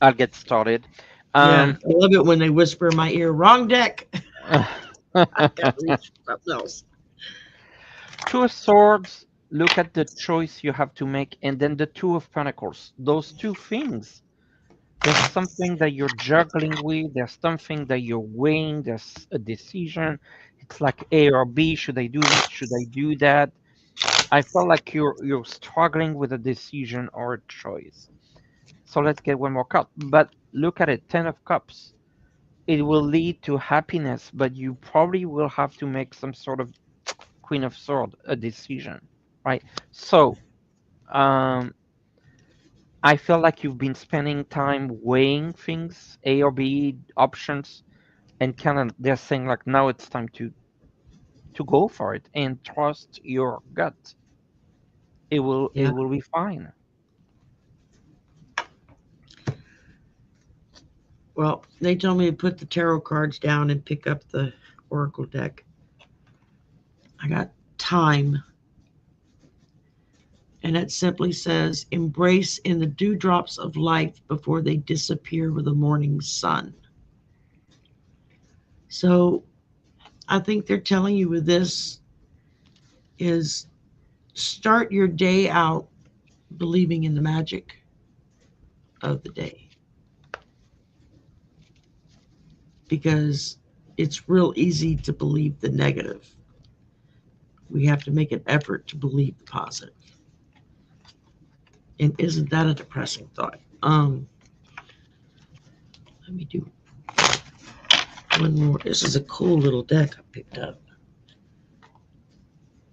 I'll get started. yeah, Um, I love it when they whisper in my ear, "Wrong deck." I gotta reach for something else. Two of Swords, look at the choice you have to make, and then the Two of Pentacles. Those two things. There's something that you're juggling with, there's something that you're weighing, there's a decision. It's like A or B. Should I do this? Should I do that? I felt like you're struggling with a decision or a choice. So let's get one more card. But look at it, Ten of Cups. It will lead to happiness, but you probably will have to make some sort of Queen of Swords, a decision, right? So, um, I feel like you've been spending time weighing things, A or B options, and kind of they're saying like now it's time to go for it and trust your gut. It Yeah. will be fine. Well, they told me to put the tarot cards down and pick up the Oracle deck. I got time, and it simply says, embrace in the dewdrops of life before they disappear with the morning sun. So I think they're telling you with this is start your day out believing in the magic of the day, because it's real easy to believe the negative. We have to make an effort to believe the positive. And isn't that a depressing thought? Let me do one more. This is a cool little deck I picked up.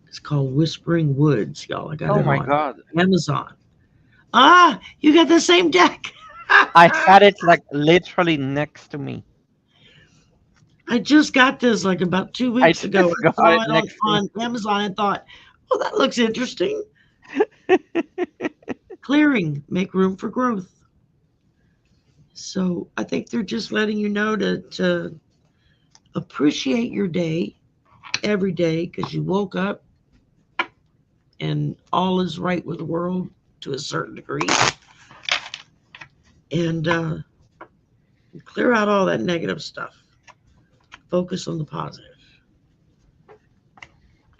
It's called Whispering Woods, y'all. I got Oh it my on God. Amazon. Ah, you got the same deck. I had it like literally next to me. I just got this like about 2 weeks I ago. just I got saw it it next to on Amazon and thought, oh, that looks interesting. me. Clearing, make room for growth. So I think they're just letting you know to appreciate your day every day because you woke up and all is right with the world to a certain degree. And clear out all that negative stuff. Focus on the positive.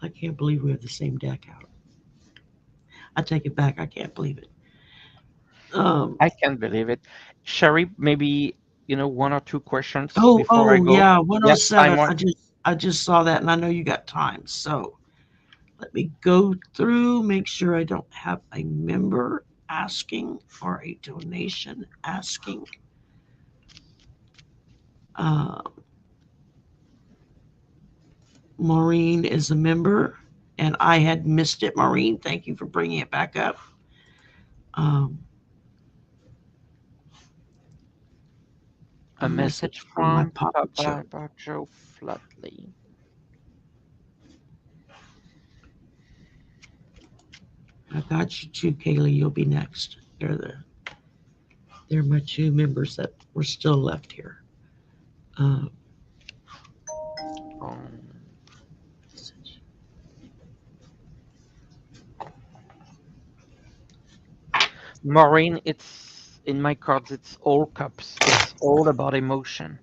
I can't believe we have the same deck out. I take it back. I can't believe it. Um, I can't believe it. Sherry, maybe, one or two questions oh, before I oh, go. yeah, Yeah, 107. time one. I just saw that, and I know you got time. So let me go through, make sure I don't have a member asking or a donation asking. Uh, Maureen is a member, and I had missed it. Maureen, thank you for bringing it back up. Um, a A message message from my from Papa Joe. Papa Joe Flatley. I got you too, Kaylee. You'll be next. They're my two members that were still left here. Uh, Um, Maureen, it's in my cards, it's all cups. It's all about emotion.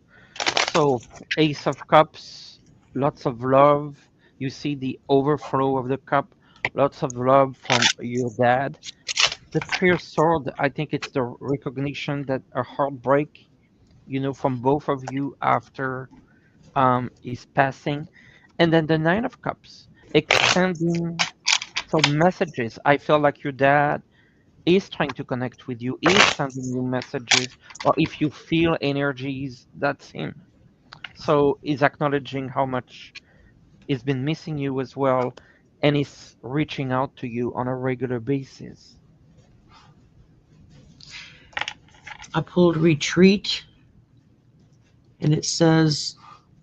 So, Ace of Cups, lots of love. You see the overflow of the cup, lots of love from your dad. The Three of Swords, I think it's the recognition that a heartbreak, from both of you after is passing. And then the Nine of Cups, extending some messages. I feel like your dad is trying to connect with you, is sending you messages, or if you feel energies, that's him. So he's acknowledging how much he's been missing you as well, and he's reaching out to you on a regular basis. I pulled Retreat, and it says,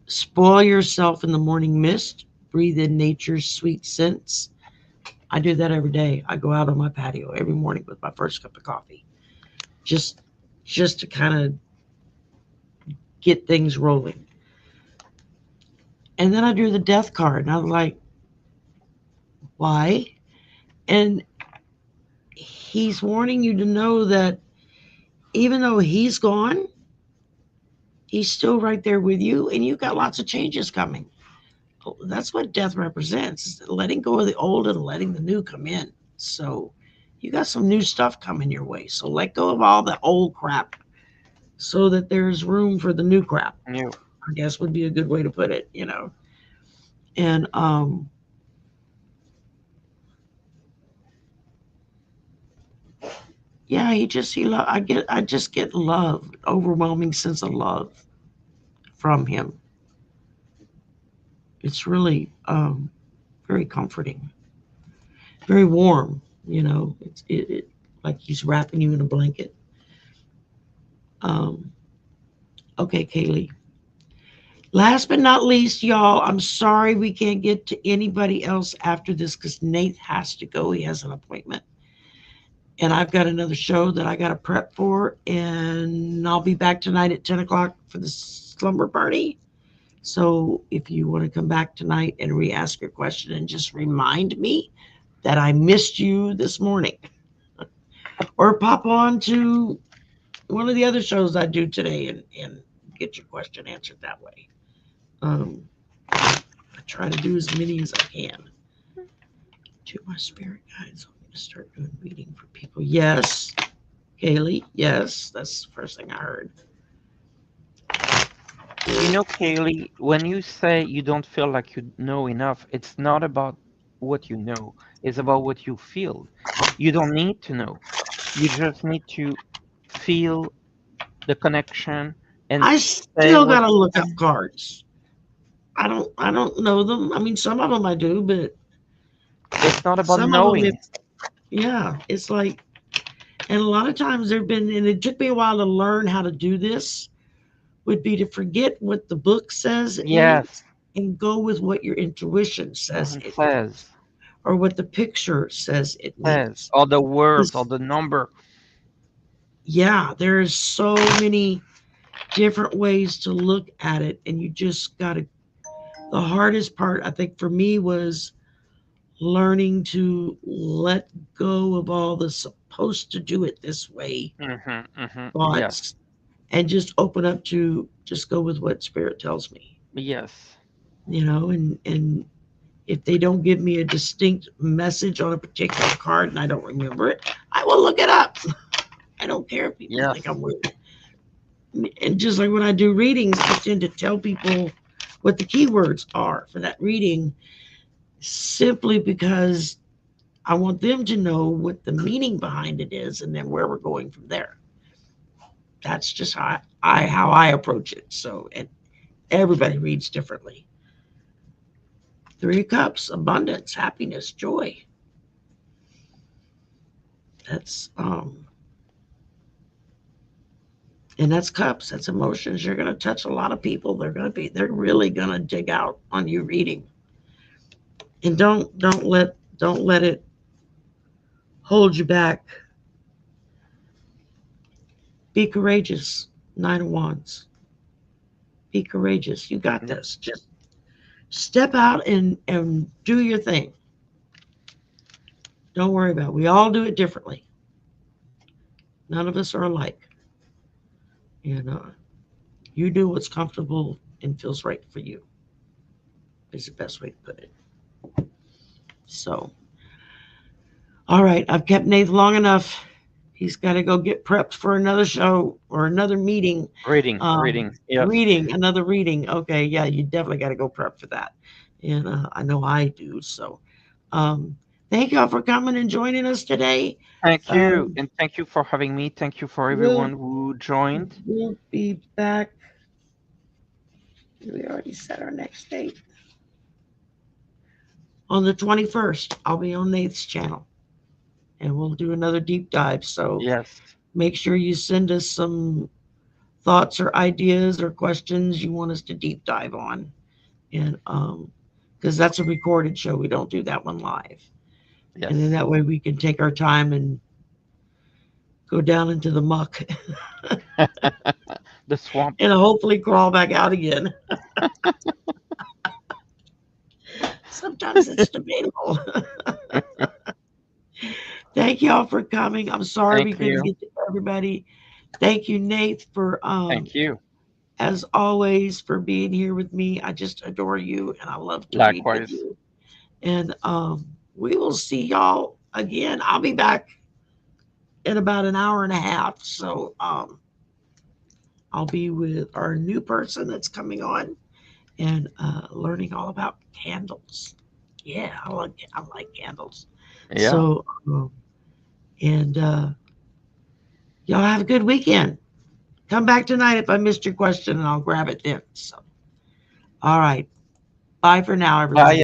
spoil yourself in the morning mist, breathe in nature's sweet scents. I do that every day. I go out on my patio every morning with my first cup of coffee, just just to kind of get things rolling. And then I drew the death card, and I was like, why? And he's warning you to know that even though he's gone, he's still right there with you, and you've got lots of changes coming. That's what death represents, letting go of the old and letting the new come in. So you got some new stuff coming your way. So let go of all the old crap so that there's room for the new crap, You, I guess would be a good way to put it. And yeah, I just get love, overwhelming sense of love from him. It's really very comforting, very warm. It's like he's wrapping you in a blanket. Okay, Kaylee. Last but not least, y'all, I'm sorry we can't get to anybody else after this because Nathe has to go. He has an appointment. And I've got another show that I got to prep for. And I'll be back tonight at 10 o'clock for the slumber party. So if you want to come back tonight and re-ask your question and just remind me that I missed you this morning. Or pop on to one of the other shows I do today and get your question answered that way. I try to do as many as I can. To my spirit guides, I'm going to start doing reading for people. Yes, Kaylee, yes, that's the first thing I heard. You know, Kaylee, when you say you don't feel like you know enough, it's not about what you know, it's about what you feel. You don't need to know. You just need to feel the connection and I say still what got to you look know. up cards. I don't know them. I mean, some of them I do, but It's not about some of them, knowing. it's like, and a lot of times there've been, and it took me a while to learn how to do this, would be to forget what the book says it Yes, means and go with what your intuition says it means, says, or what the picture says it says, means. or the words, or 'Cause, the number. yeah, there's so many different ways to look at it, and you just got to. The hardest part, I think, for me was learning to let go of all the supposed to do it this way Yes, thoughts and just open up to just go with what spirit tells me, yes, and if they don't give me a distinct message on a particular card and I don't remember it, I will look it up. I don't care if people yes, think I'm weird. And just like when I do readings, I tend to tell people what the keywords are for that reading simply because I want them to know what the meaning behind it is and then where we're going from there. That's just how I approach it. So, and everybody reads differently. 3 cups, abundance, happiness, joy. That's and that's cups, that's emotions. You're gonna touch a lot of people. They're really gonna dig out on you reading. And don't let it hold you back. Be courageous. 9 of Wands. Be courageous. You got yeah, this. Just step out and do your thing. Don't worry about it. We all do it differently. None of us are alike. And you do what's comfortable and feels right for you, is the best way to put it. So, all right, I've kept Nathe long enough. He's got to go get prepped for another show or another meeting. reading, yes. Another reading. Okay, yeah, you definitely got to go prep for that. And I know I do. So, thank y'all for coming and joining us today. Thank you, Um, and thank you for having me. Thank you for we'll everyone who joined. we'll be back. We already set our next date on the 21st. I'll be on Nate's channel, and we'll do another deep dive. So Yes, make sure you send us some thoughts or ideas or questions you want us to deep dive on, and because that's a recorded show, we don't do that one live, and then yes. that way we can take our time and go down into the muck The swamp. and hopefully crawl back out again. Sometimes it's debatable. Thank y'all for coming. I'm sorry we Thank couldn't you. get to everybody. Thank you, Nate, for Thank you. as always for being here with me. I just adore you and I love to read with Likewise. you. And we will see y'all again. I'll be back in about an hour and a half. So I'll be with our new person that's coming on and learning all about candles. Yeah, I like candles. Yeah. So and y'all have a good weekend. Come back tonight if I missed your question and I'll grab it then. So all right. Bye for now, Bye, everybody.